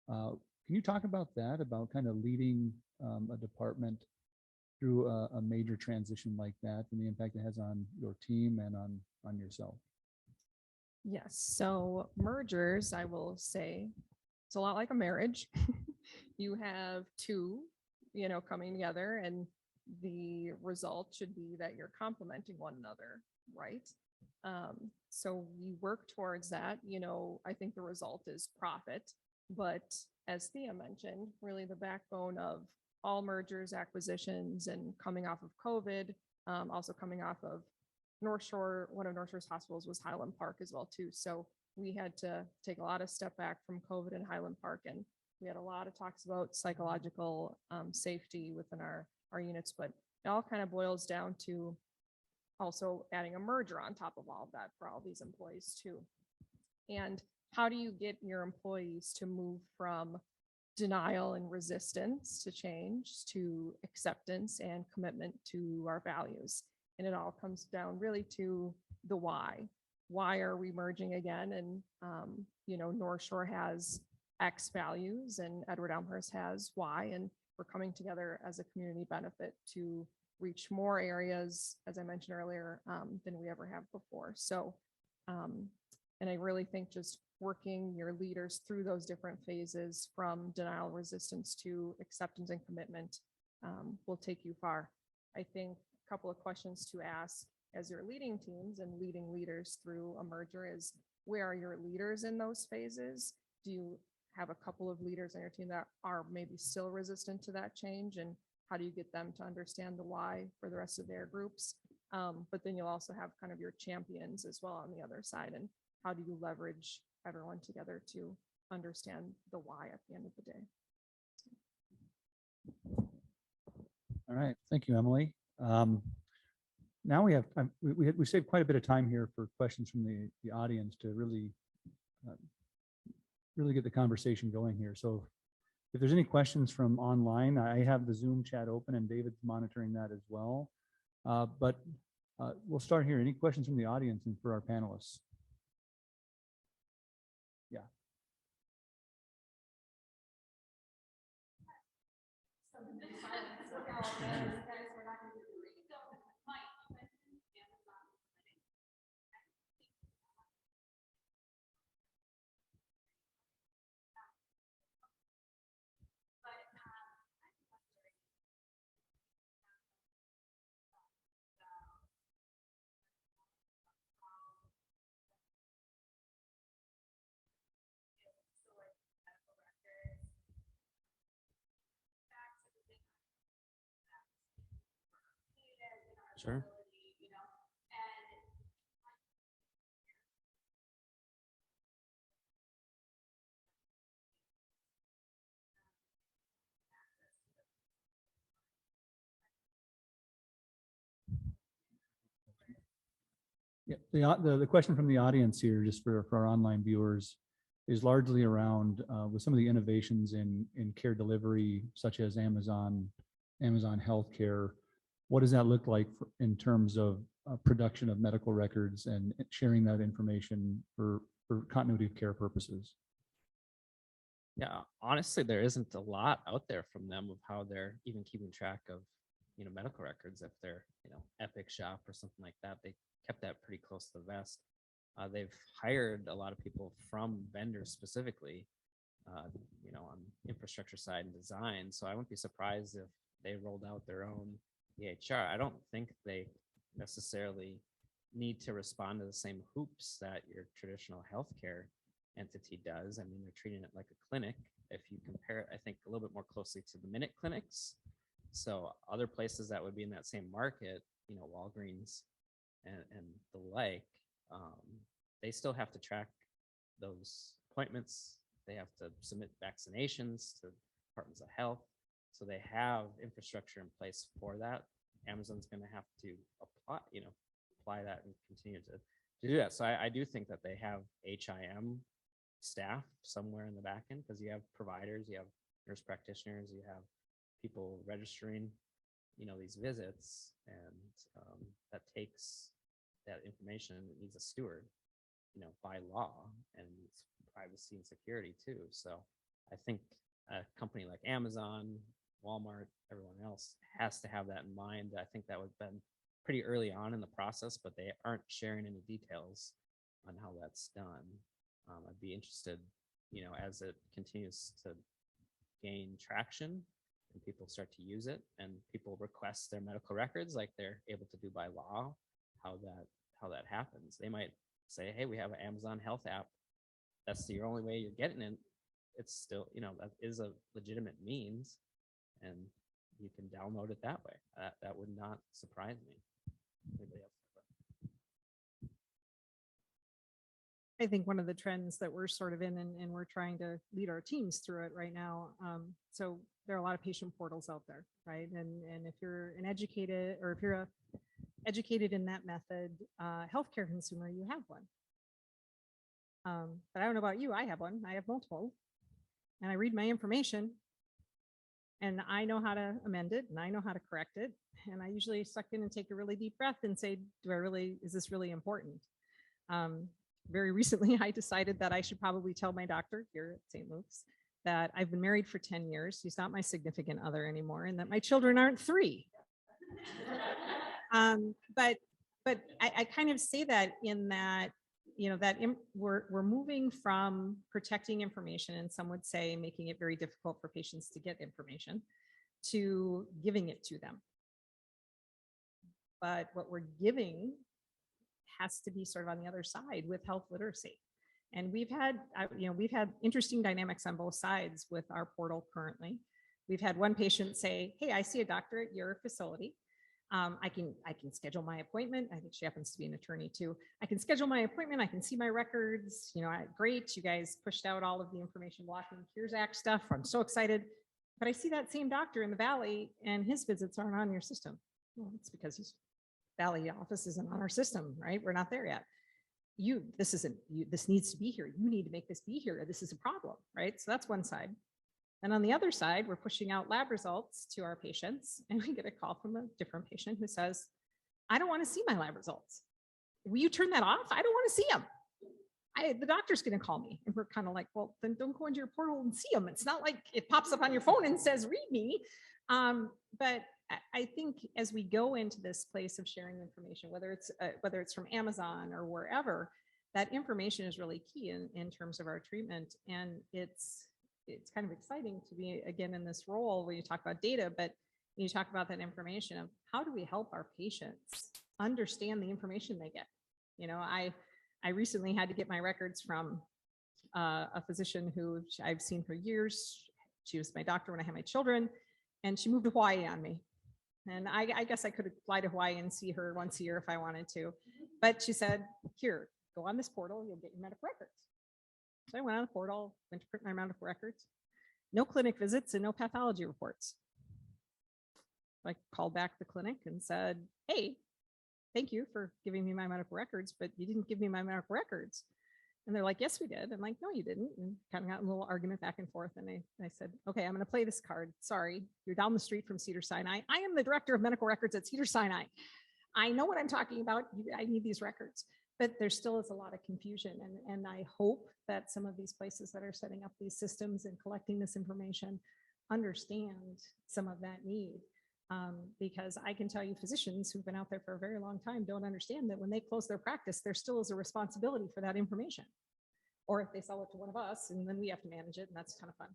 B: Can you talk about that, about kind of leading a department through a major transition like that and the impact it has on your team and on yourself?
E: Yes. So mergers, I will say, it's a lot like a marriage. You have two, coming together, and the result should be that you're complementing one another, right? So we work towards that. I think the result is profit, but as Thea mentioned, really the backbone of all mergers, acquisitions, and coming off of COVID, also coming off of NorthShore, one of NorthShore's hospitals was Highland Park as well too. So we had to take a lot of step back from COVID in Highland Park, and we had a lot of talks about psychological safety within our units, but it all kind of boils down to also adding a merger on top of all of that for all these employees too. And how do you get your employees to move from denial and resistance to change to acceptance and commitment to our values? And it all comes down really to the why. Why are we merging again? And, NorthShore has X values and Edward Elmhurst has Y, and we're coming together as a community benefit to reach more areas, as I mentioned earlier, than we ever have before. So, and I really think just working your leaders through those different phases from denial, resistance to acceptance and commitment will take you far. I think a couple of questions to ask as you're leading teams and leading leaders through a merger is, where are your leaders in those phases? Do you have a couple of leaders on your team that are maybe still resistant to that change? And how do you get them to understand the why for the rest of their groups? But then you'll also have kind of your champions as well on the other side. And how do you leverage everyone together to understand the why at the end of the day?
B: All right, thank you, Emily. Now we have time. We saved quite a bit of time here for questions from the audience to really get the conversation going here. So if there's any questions from online, I have the Zoom chat open and David's monitoring that as well. But we'll start here. Any questions from the audience and for our panelists? Yeah.
D: Sure.
B: Yeah, the question from the audience here, just for our online viewers, is largely around with some of the innovations in care delivery, such as Amazon Healthcare. What does that look like in terms of production of medical records and sharing that information for continuity of care purposes?
D: Yeah, honestly, there isn't a lot out there from them of how they're even keeping track of, medical records. If they're, Epic Shop or something like that, they kept that pretty close to the vest. They've hired a lot of people from vendors specifically, on infrastructure side and design. So I wouldn't be surprised if they rolled out their own EHR. I don't think they necessarily need to respond to the same hoops that your traditional healthcare entity does. I mean, they're treating it like a clinic. If you compare it, I think a little bit more closely to the minute clinics. So other places that would be in that same market, you know, Walgreens and the like, they still have to track those appointments. They have to submit vaccinations to departments of health. So they have infrastructure in place for that. Amazon's going to have to apply that and continue to do that. So I do think that they have HIM staff somewhere in the back end, because you have providers, you have nurse practitioners, you have people registering, you know, these visits, and that takes that information, and it needs a steward, you know, by law, and it's privacy and security too. So I think a company like Amazon, Walmart, everyone else has to have that in mind. I think that would have been pretty early on in the process, but they aren't sharing any details on how that's done. I'd be interested, you know, as it continues to gain traction and people start to use it and people request their medical records like they're able to do by law, how that happens. They might say, hey, we have an Amazon Health app. That's the only way you're getting it. It's still, you know, that is a legitimate means, and you can download it that way. That would not surprise me. Anybody else?
C: I think one of the trends that we're sort of in, and we're trying to lead our teams through it right now. So there are a lot of patient portals out there, right? And if you're an educated, or if you're educated in that method, healthcare consumer, you have one. But I don't know about you, I have one. I have multiple, and I read my information, and I know how to amend it, and I know how to correct it. And I usually suck in and take a really deep breath and say, is this really important? Very recently, I decided that I should probably tell my doctor here at St. Luke's that I've been married for 10 years. He's not my significant other anymore, and that my children aren't 3. But I kind of say that in that, you know, that we're moving from protecting information, and some would say making it very difficult for patients to get information, to giving it to them. But what we're giving has to be sort of on the other side with health literacy. And we've had interesting dynamics on both sides with our portal currently. We've had one patient say, hey, I see a doctor at your facility. I can schedule my appointment. I think she happens to be an attorney too. I can schedule my appointment. I can see my records. You know, great. You guys pushed out all of the information blocking Cures Act stuff. I'm so excited. But I see that same doctor in the Valley, and his visits aren't on your system. Well, it's because his Valley office isn't on our system, right? We're not there yet. This needs to be here. You need to make this be here. This is a problem, right? So that's one side. And on the other side, we're pushing out lab results to our patients, and we get a call from a different patient who says, I don't want to see my lab results. Will you turn that off? I don't want to see them. The doctor's going to call me. And we're kind of like, well, then don't go into your portal and see them. It's not like it pops up on your phone and says, read me. But I think as we go into this place of sharing information, whether it's from Amazon or wherever, that information is really key in terms of our treatment. And it's kind of exciting to be again in this role where you talk about data, but you talk about that information of how do we help our patients understand the information they get. You know, I recently had to get my records from a physician who I've seen for years. She was my doctor when I had my children, and she moved to Hawaii on me. And I guess I could fly to Hawaii and see her once a year if I wanted to. But she said, here, go on this portal, you'll get your medical records. So I went on the portal, went to print my medical records, no clinic visits and no pathology reports. I called back the clinic and said, hey, thank you for giving me my medical records, but you didn't give me my medical records. And they're like, yes, we did. I'm like, no, you didn't. And kind of got a little argument back and forth. And I said, okay, I'm going to play this card. Sorry, you're down the street from Cedars-Sinai. I am the director of medical records at Cedars-Sinai. I know what I'm talking about. I need these records. But there still is a lot of confusion. And I hope that some of these places that are setting up these systems and collecting this information understand some of that need. Because I can tell you physicians who've been out there for a very long time don't understand that when they close their practice, there still is a responsibility for that information. Or if they sell it to one of us, and then we have to manage it, and that's kind of fun.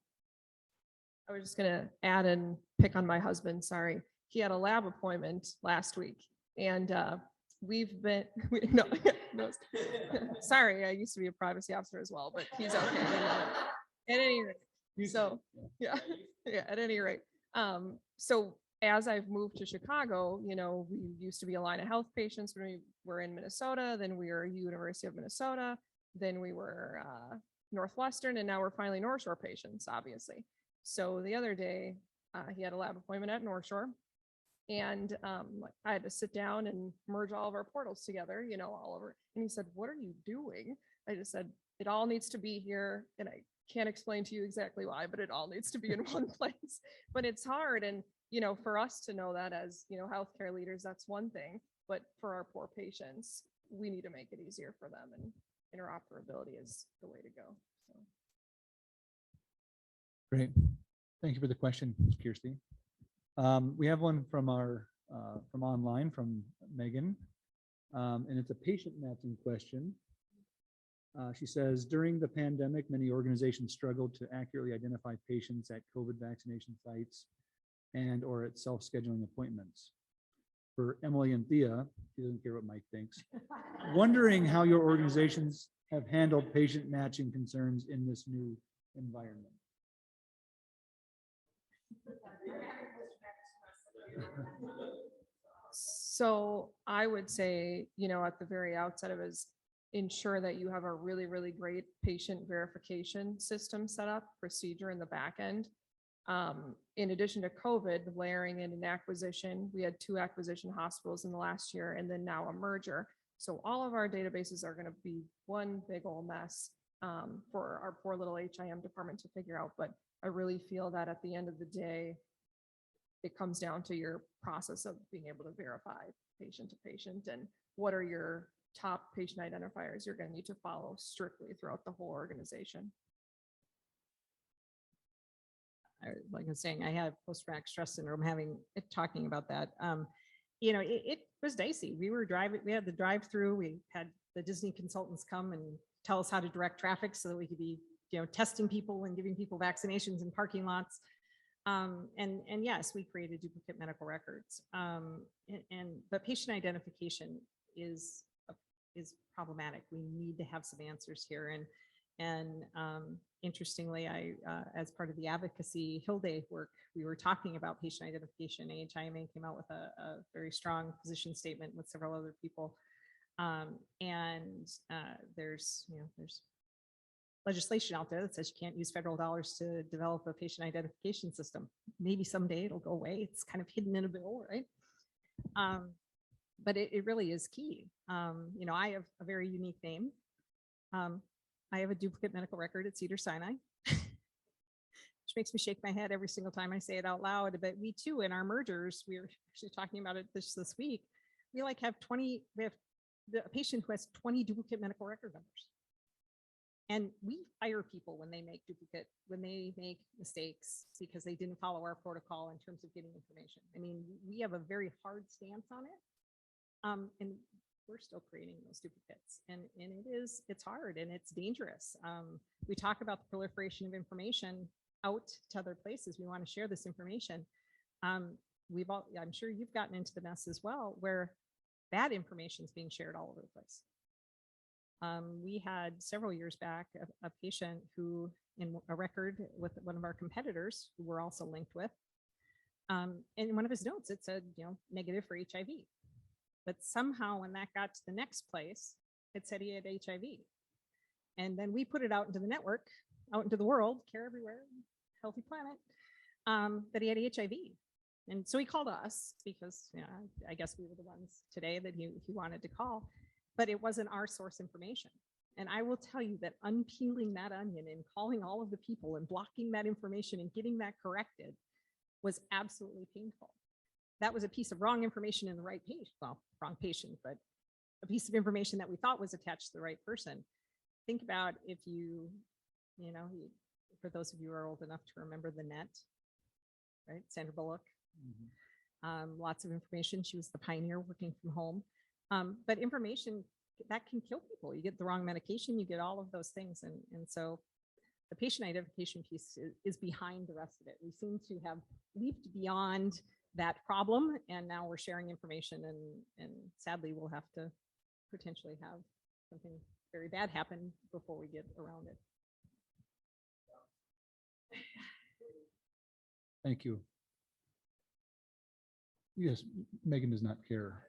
E: I was just going to add and pick on my husband. Sorry. He had a lab appointment last week, and we've been, no, no, sorry, I used to be a privacy officer as well, but he's okay. At any rate, so, yeah, yeah, at any rate. So as I've moved to Chicago, you know, we used to be a line of health patients when we were in Minnesota, then we were University of Minnesota, then we were Northwestern, and now we're finally NorthShore patients, obviously. So the other day, he had a lab appointment at NorthShore, and I had to sit down and merge all of our portals together, you know, all over. And he said, "What are you doing?" I just said, "It all needs to be here." And I can't explain to you exactly why, but it all needs to be in one place. But it's hard. And, you know, for us to know that as, you know, healthcare leaders, that's one thing. But for our poor patients, we need to make it easier for them. And interoperability is the way to go. So.
B: Great. Thank you for the question, Kirsty. We have one from our from online from Megan, and it's a patient matching question. She says, during the pandemic, many organizations struggled to accurately identify patients at COVID vaccination sites and or at self-scheduling appointments. For Emily and Thea, she doesn't care what Mike thinks, wondering how your organizations have handled patient matching concerns in this new environment.
E: So I would say, you know, at the very outset of it is ensure that you have a really, really great patient verification system set up, procedure in the back end. In addition to COVID, layering in an acquisition, we had 2 acquisition hospitals in the last year, and then now a merger. So all of our databases are going to be one big old mess for our poor little HIM department to figure out. But I really feel that at the end of the day, it comes down to your process of being able to verify patient to patient and what are your top patient identifiers you're going to need to follow strictly throughout the whole organization.
C: Like I was saying, I have post-traumatic stress syndrome, talking about that. You know, it was dicey. We had the drive-through, we had the Disney consultants come and tell us how to direct traffic so that we could be, you know, testing people and giving people vaccinations in parking lots. And yes, we created duplicate medical records. But patient identification is problematic. We need to have some answers here. And interestingly, as part of the advocacy Hill Day work, we were talking about patient identification. HIIM came out with a very strong position statement with several other people. There's legislation out there that says you can't use federal dollars to develop a patient identification system. Maybe someday it'll go away. It's kind of hidden in a bill, right? But it really is key. You know, I have a very unique name. I have a duplicate medical record at Cedars-Sinai, which makes me shake my head every single time I say it out loud. But we too, in our mergers, we were actually talking about it this week. We have a patient who has 20 duplicate medical record numbers. And we fire people when they make mistakes because they didn't follow our protocol in terms of getting information. I mean, we have a very hard stance on it. And we're still creating those duplicates. And it's hard and it's dangerous. We talk about the proliferation of information out to other places. We want to share this information. I'm sure you've gotten into the mess as well, where bad information is being shared all over the place. We had several years back a patient who, in a record with one of our competitors, who we're also linked with, in one of his notes, it said, you know, negative for HIV. But somehow when that got to the next place, it said he had HIV. And then we put it out into the network, out into the world, Care Everywhere, Healthy Planet, that he had HIV. And so he called us because, you know, I guess we were the ones today that he wanted to call. But it wasn't our source information. And I will tell you that unpeeling that onion and calling all of the people and blocking that information and getting that corrected was absolutely painful. That was a piece of wrong information in the right page. Well, wrong patient, but a piece of information that we thought was attached to the right person. Think about if you know, for those of you who are old enough to remember the net, right? Sandra Bullock. Mm-hmm. Lots of information. She was the pioneer working from home. But information that can kill people. You get the wrong medication, you get all of those things. And so the patient identification piece is behind the rest of it. We seem to have leaped beyond that problem. And now we're sharing information, and sadly we'll have to potentially have something very bad happen before we get around it.
B: Thank you. Yes, Megan does not care.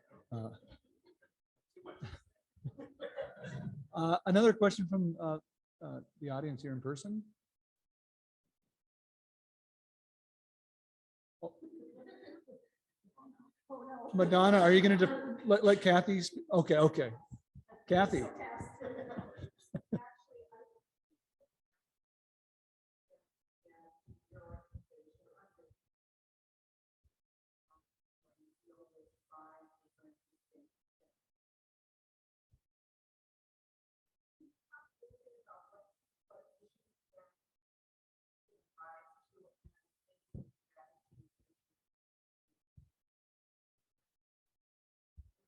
B: Another question from the audience here in person. Madonna, are you going to let Kathy? Okay. Kathy.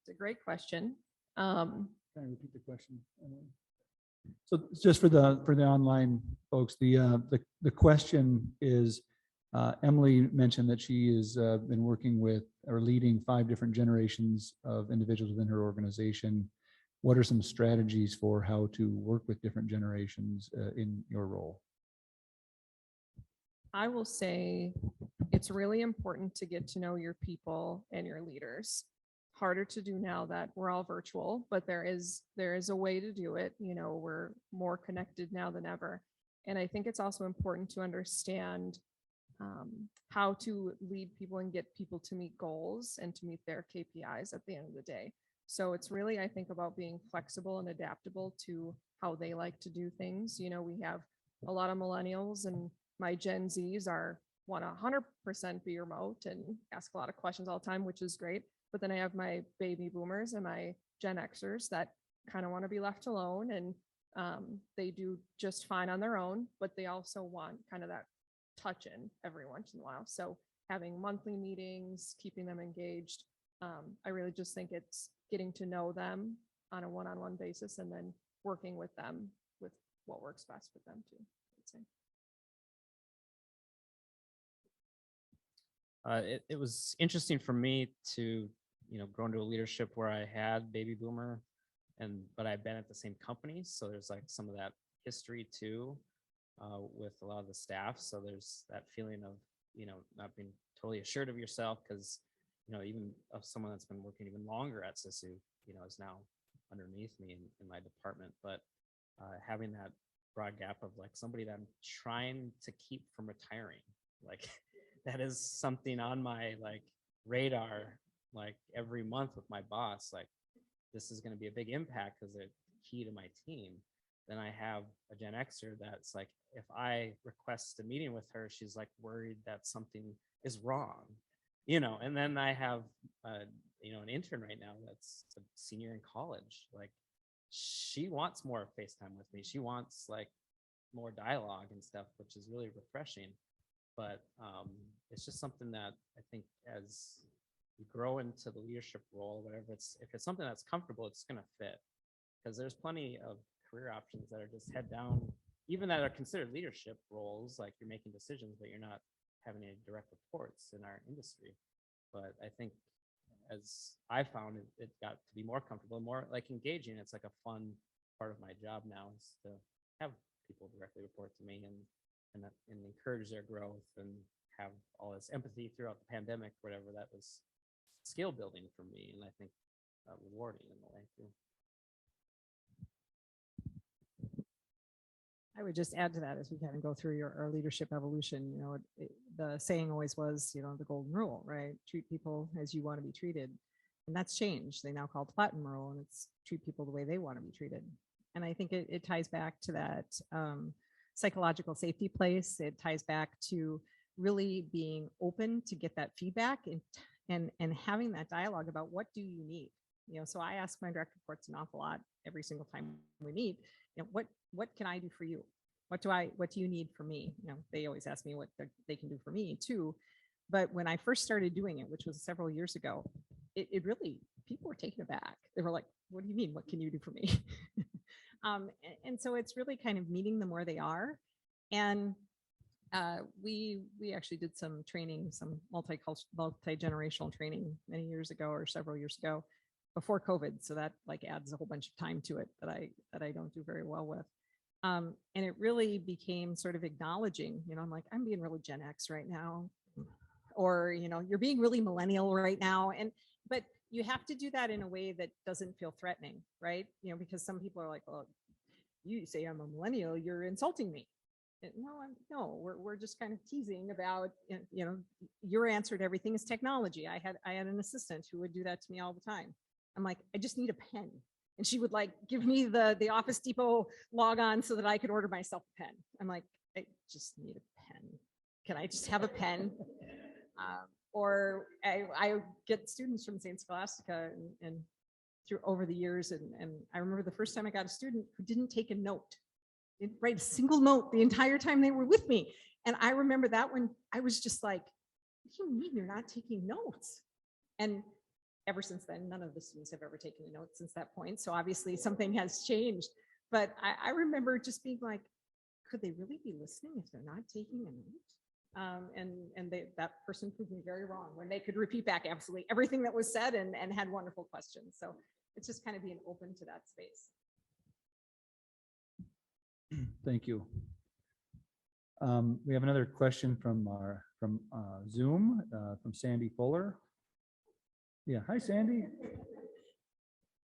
E: It's a great question.
B: Can I repeat the question? So just for the online folks, the question is, Emily mentioned that she has been working with or leading 5 different generations of individuals within her organization. What are some strategies for how to work with different generations in your role?
E: I will say it's really important to get to know your people and your leaders. Harder to do now that we're all virtual, but there is a way to do it. You know, we're more connected now than ever. And I think it's also important to understand how to lead people and get people to meet goals and to meet their KPIs at the end of the day. So it's really, I think, about being flexible and adaptable to how they like to do things. You know, we have a lot of millennials, and my Gen Zs want to 100% be remote and ask a lot of questions all the time, which is great. But then I have my baby boomers and my Gen Xers that kind of want to be left alone, and they do just fine on their own, but they also want kind of that touch in every once in a while. So having monthly meetings, keeping them engaged. I really just think it's getting to know them on a one-on-one basis and then working with them with what works best with them too, I'd say.
D: It was interesting for me to, grow into a leadership where I had baby boomer, but I've been at the same company. So there's like some of that history too, with a lot of the staff. So there's that feeling of, not being totally assured of yourself because, even of someone that's been working even longer at Sisu, is now underneath me in my department. But having that broad gap of like somebody that I'm trying to keep from retiring, like that is something on my like radar, like every month with my boss, like this is going to be a big impact because they're key to my team. Then I have a Gen Xer that's like, if I request a meeting with her, she's like worried that something is wrong, and then I have, an intern right now that's a senior in college. Like she wants more FaceTime with me. She wants like more dialogue and stuff, which is really refreshing. But it's just something that I think as you grow into the leadership role, whatever, if it's something that's comfortable, it's going to fit. Because there's plenty of career options that are just head down, even that are considered leadership roles, like you're making decisions, but you're not having any direct reports in our industry. But I think as I found it got to be more comfortable, more like engaging. It's like a fun part of my job now is to have people directly report to me and encourage their growth and have all this empathy throughout the pandemic, whatever. That was skill building for me, and I think rewarding in a way too.
C: I would just add to that as we kind of go through our leadership evolution. The saying always was, the golden rule, right? Treat people as you want to be treated. And that's changed. They now call it the platinum rule, and it's treat people the way they want to be treated. And I think it ties back to that psychological safety place. It ties back to really being open to get that feedback and having that dialogue about what do you need. So I ask my direct reports an awful lot every single time we meet. What can I do for you? What do you need from me? They always ask me what they can do for me too. But when I first started doing it, which was several years ago, it really, people were taken aback. They were like, what do you mean? What can you do for me? And so it's really kind of meeting them where they are. And We actually did some training, some multi-generational training many years ago or several years ago before COVID. So that like adds a whole bunch of time to it that I don't do very well with. And it really became sort of acknowledging, I'm like, I'm being really Gen X right now, or, you're being really millennial right now. But you have to do that in a way that doesn't feel threatening, right? Because some people are like, well, you say I'm a millennial, you're insulting me. No, we're just kind of teasing about, your answer to everything is technology. I had an assistant who would do that to me all the time. I'm like, I just need a pen. And she would like give me the Office Depot log on so that I could order myself a pen. I'm like, I just need a pen. Can I just have a pen? Or I get students from St. Scholastica and through over the years. And I remember the first time I got a student who didn't take a note. Didn't write a single note the entire time they were with me. And I remember that when I was just like, what do you mean you're not taking notes? And ever since then, none of the students have ever taken a note since that point. So obviously something has changed. But I remember just being like, could they really be listening if they're not taking a note? And that person proved me very wrong when they could repeat back absolutely everything that was said and had wonderful questions. So it's just kind of being open to that space.
B: Thank you. We have another question from Zoom from Sandy Fuller. Yeah, hi Sandy.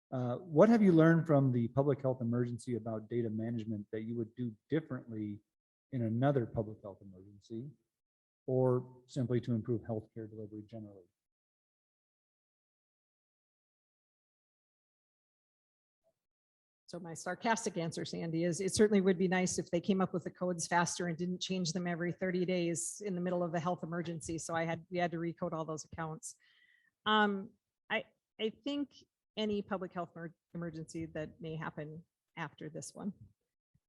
B: What have you learned from the public health emergency about data management that you would do differently in another public health emergency, or simply to improve healthcare delivery generally?
C: So my sarcastic answer, Sandy, is it certainly would be nice if they came up with the codes faster and didn't change them every 30 days in the middle of a health emergency. So we had to recode all those accounts. I think any public health emergency that may happen after this one,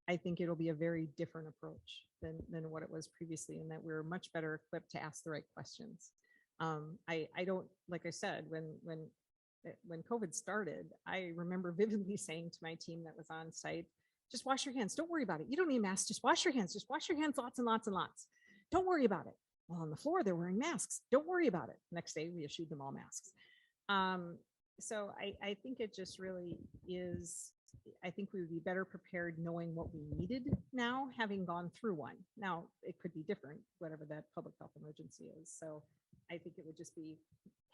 C: I think it'll be a very different approach than what it was previously, in that we're much better equipped to ask the right questions. I don't, like I said, when COVID started, I remember vividly saying to my team that was on site, just wash your hands. Don't worry about it. You don't need masks. Just wash your hands. Just wash your hands lots and lots and lots. Don't worry about it. Well, on the floor, they're wearing masks. Don't worry about it. Next day, we issued them all masks. So I think it just really is, I think we would be better prepared knowing what we needed now, having gone through one. Now, it could be different, whatever that public health emergency is. So I think it would just be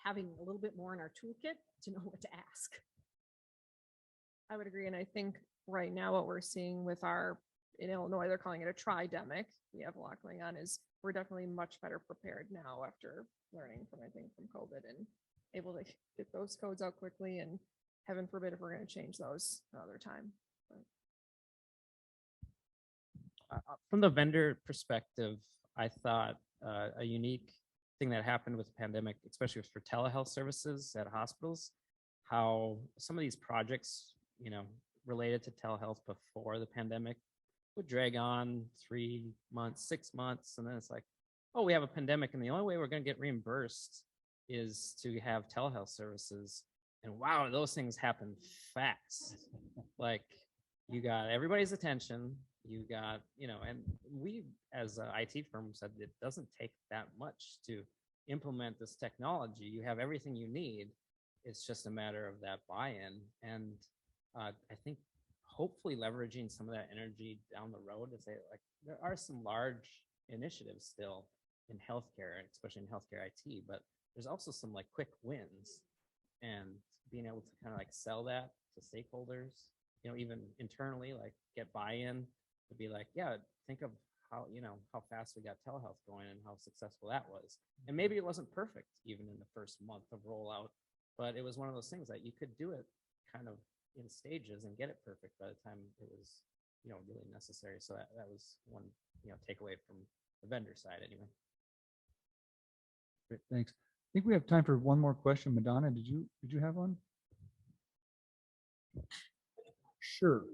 C: having a little bit more in our toolkit to know what to ask.
E: I would agree. And I think right now what we're seeing with in Illinois, they're calling it a tridemic. We have a lot going on, is we're definitely much better prepared now after learning from COVID and able to get those codes out quickly, and heaven forbid if we're going to change those another time.
D: From the vendor perspective, I thought a unique thing that happened with the pandemic, especially for telehealth services at hospitals, how some of these projects, related to telehealth before the pandemic would drag on 3 months, 6 months. And then it's like, oh, we have a pandemic and the only way we're going to get reimbursed is to have telehealth services. And wow, those things happen fast. Like you got everybody's attention. You got, and we as an IT firm said it doesn't take that much to implement this technology. You have everything you need. It's just a matter of that buy-in. And I think hopefully leveraging some of that energy down the road to say, like, there are some large initiatives still in healthcare, especially in healthcare IT, but there's also some like quick wins, and being able to kind of like sell that to stakeholders, even internally, like get buy-in to be like, yeah, think of how fast we got telehealth going and how successful that was. And maybe it wasn't perfect even in the first month of rollout, but it was one of those things that you could do it kind of in stages and get it perfect by the time it was, really necessary. So that was one, takeaway from the vendor side anyway.
B: Great, thanks. I think we have time for one more question. Madonna, did you have one? Sure.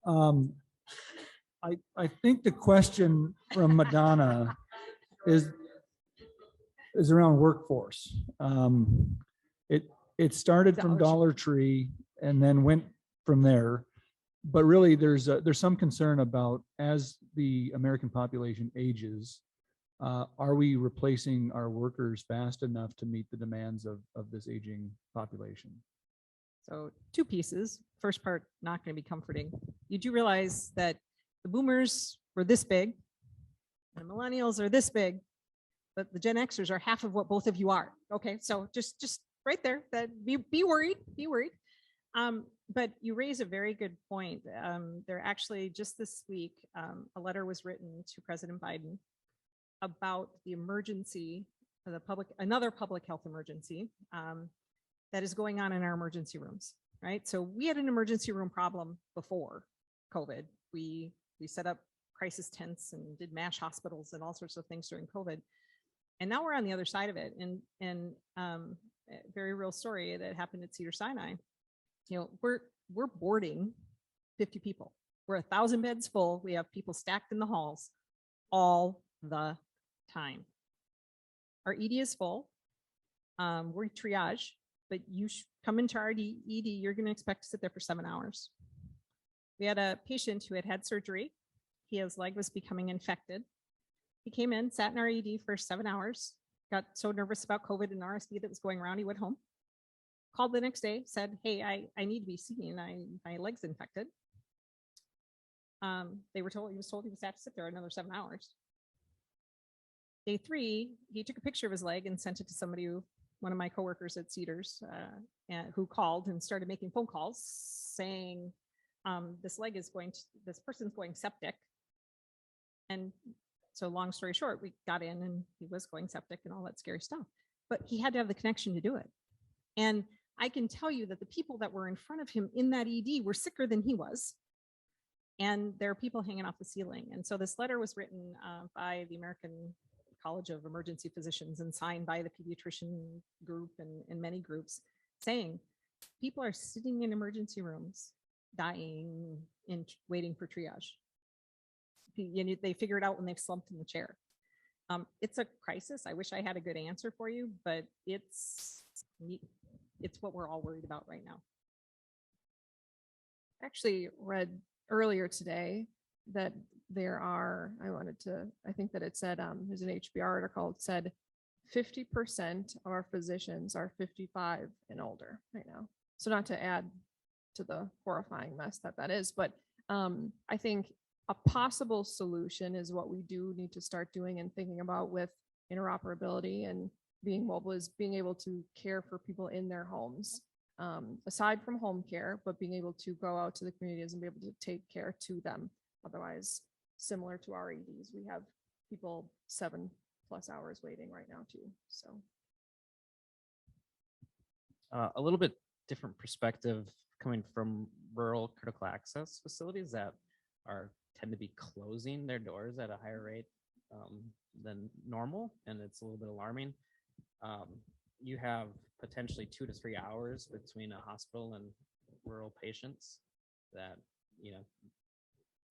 B: Um, I think the question from Madonna is around workforce. It started from Dollar Tree and then went from there. But really, there's some concern about, as the American population ages, are we replacing our workers fast enough to meet the demands of this aging population?
C: So two pieces. First part, not going to be comforting. You do realize that the boomers were this big, and the millennials are this big, but the Gen Xers are half of what both of you are. Okay, so just right there, that be worried, be worried. But you raise a very good point. There actually, just this week, a letter was written to President Biden about the emergency, another public health emergency that is going on in our emergency rooms, right? So we had an emergency room problem before COVID. We set up crisis tents and did MASH hospitals and all sorts of things during COVID. And now we're on the other side of it. And a very real story that happened at Cedars-Sinai. You know, we're boarding 50 people. We're 1,000 beds full. We have people stacked in the halls all the time. Our ED is full. We're triage, but you come into our ED, you're going to expect to sit there for 7 hours. We had a patient who had surgery. His leg was becoming infected. He came in, sat in our ED for 7 hours, got so nervous about COVID and RSV that was going around, he went home. Called the next day, said, hey, I need to be seen. My leg's infected. He was told he was to have to sit there another 7 hours. Day 3, he took a picture of his leg and sent it to somebody, one of my coworkers at Cedars, who called and started making phone calls saying, this person's going septic. And so long story short, we got in and he was going septic and all that scary stuff, but he had to have the connection to do it. And I can tell you that the people that were in front of him in that ED were sicker than he was. And there are people hanging off the ceiling. And so this letter was written by the American College of Emergency Physicians and signed by the pediatrician group and many groups saying people are sitting in emergency rooms, dying and waiting for triage. They figure it out when they've slumped in the chair. It's a crisis. I wish I had a good answer for you, but it's what we're all worried about right now.
E: Actually read earlier today that I think that it said, there's an HBR article, it said 50% of our physicians are 55 and older right now. So not to add to the horrifying mess that is, but I think a possible solution is what we do need to start doing and thinking about with interoperability and being mobile, is being able to care for people in their homes, aside from home care, but being able to go out to the communities and be able to take care to them. Otherwise, similar to our EDs, we have people 7+ hours waiting right now too. So
D: A little bit different perspective coming from rural critical access facilities that tend to be closing their doors at a higher rate than normal, and it's a little bit alarming. You have potentially 2 to 3 hours between a hospital and rural patients that,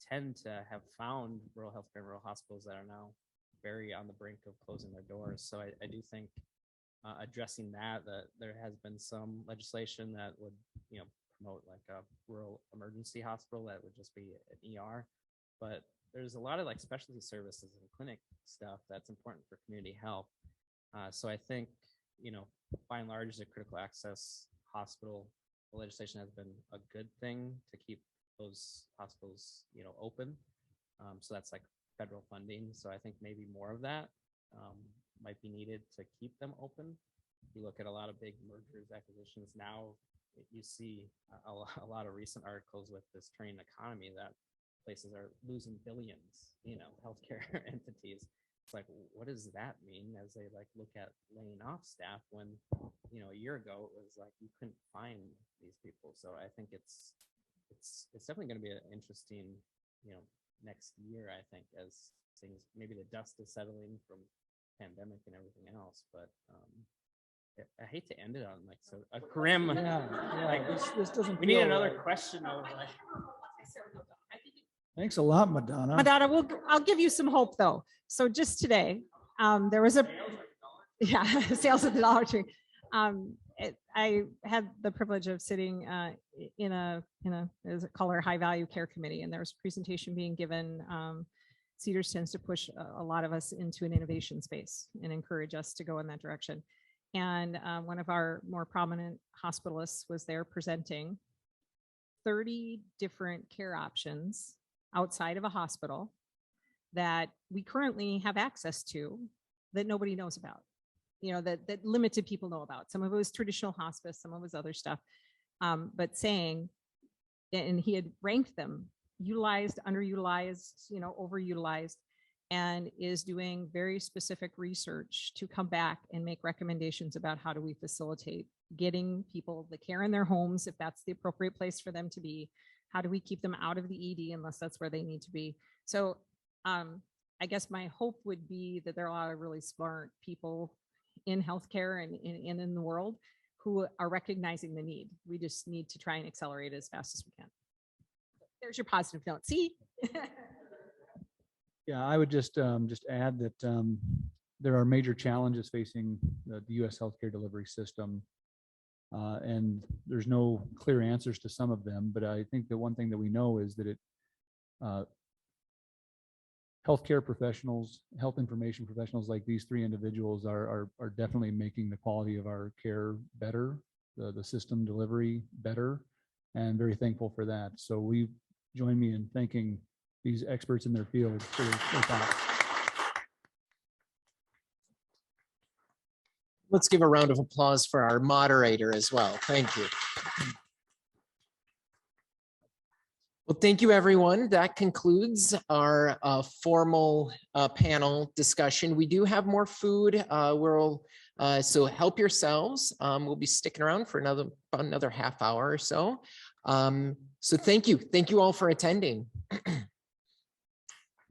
D: tend to have found rural healthcare and rural hospitals that are now very on the brink of closing their doors. So I do think addressing that there has been some legislation that would, promote like a rural emergency hospital that would just be an ER. But there's a lot of like specialty services and clinic stuff that's important for community health. So I think, by and large, the critical access hospital legislation has been a good thing to keep those hospitals, open. So that's like federal funding. So I think maybe more of that might be needed to keep them open. If you look at a lot of big mergers, acquisitions now, you see a lot of recent articles with this train economy that places are losing billions, healthcare entities. It's like, what does that mean as they like look at laying off staff when, a year ago it was like you couldn't find these people. So I think it's it's definitely going to be an interesting, next year, I think, as things, maybe the dust is settling from pandemic and everything else, but I hate to end it on like so a grim. Like,
B: This doesn't.
D: we need
B: feel
D: another
B: right.
D: question of like.
B: Thanks a lot, Madonna.
C: Madonna, I'll give you some hope though. So just today, there was a, sales at the Dollar Tree. I had the privilege of sitting in a is it called our high value care committee, and there was a presentation being given. Cedars tends to push a lot of us into an innovation space and encourage us to go in that direction. And one of our more prominent hospitalists was there presenting 30 different care options outside of a hospital that we currently have access to that nobody knows about, that limited people know about. Some of it was traditional hospice, some of it was other stuff, but saying, and he had ranked them, utilized, underutilized, overutilized, and is doing very specific research to come back and make recommendations about how do we facilitate getting people the care in their homes, if that's the appropriate place for them to be. How do we keep them out of the ED unless that's where they need to be? So I guess my hope would be that there are a lot of really smart people in healthcare and in the world who are recognizing the need. We just need to try and accelerate it as fast as we can. There's your positive note. See?
B: Yeah, I would just add that there are major challenges facing the U.S. healthcare delivery system. And there's no clear answers to some of them, but I think the one thing that we know is that healthcare professionals, health information professionals like these three individuals are definitely making the quality of our care better, the system delivery better, and very thankful for that. So we join me in thanking these experts in their field for their thoughts.
A: Let's give a round of applause for our moderator as well. Thank you. Well, thank you, everyone. That concludes our formal panel discussion. We do have more food. So help yourselves. We'll be sticking around for about another half hour or so. So thank you. Thank you all for attending.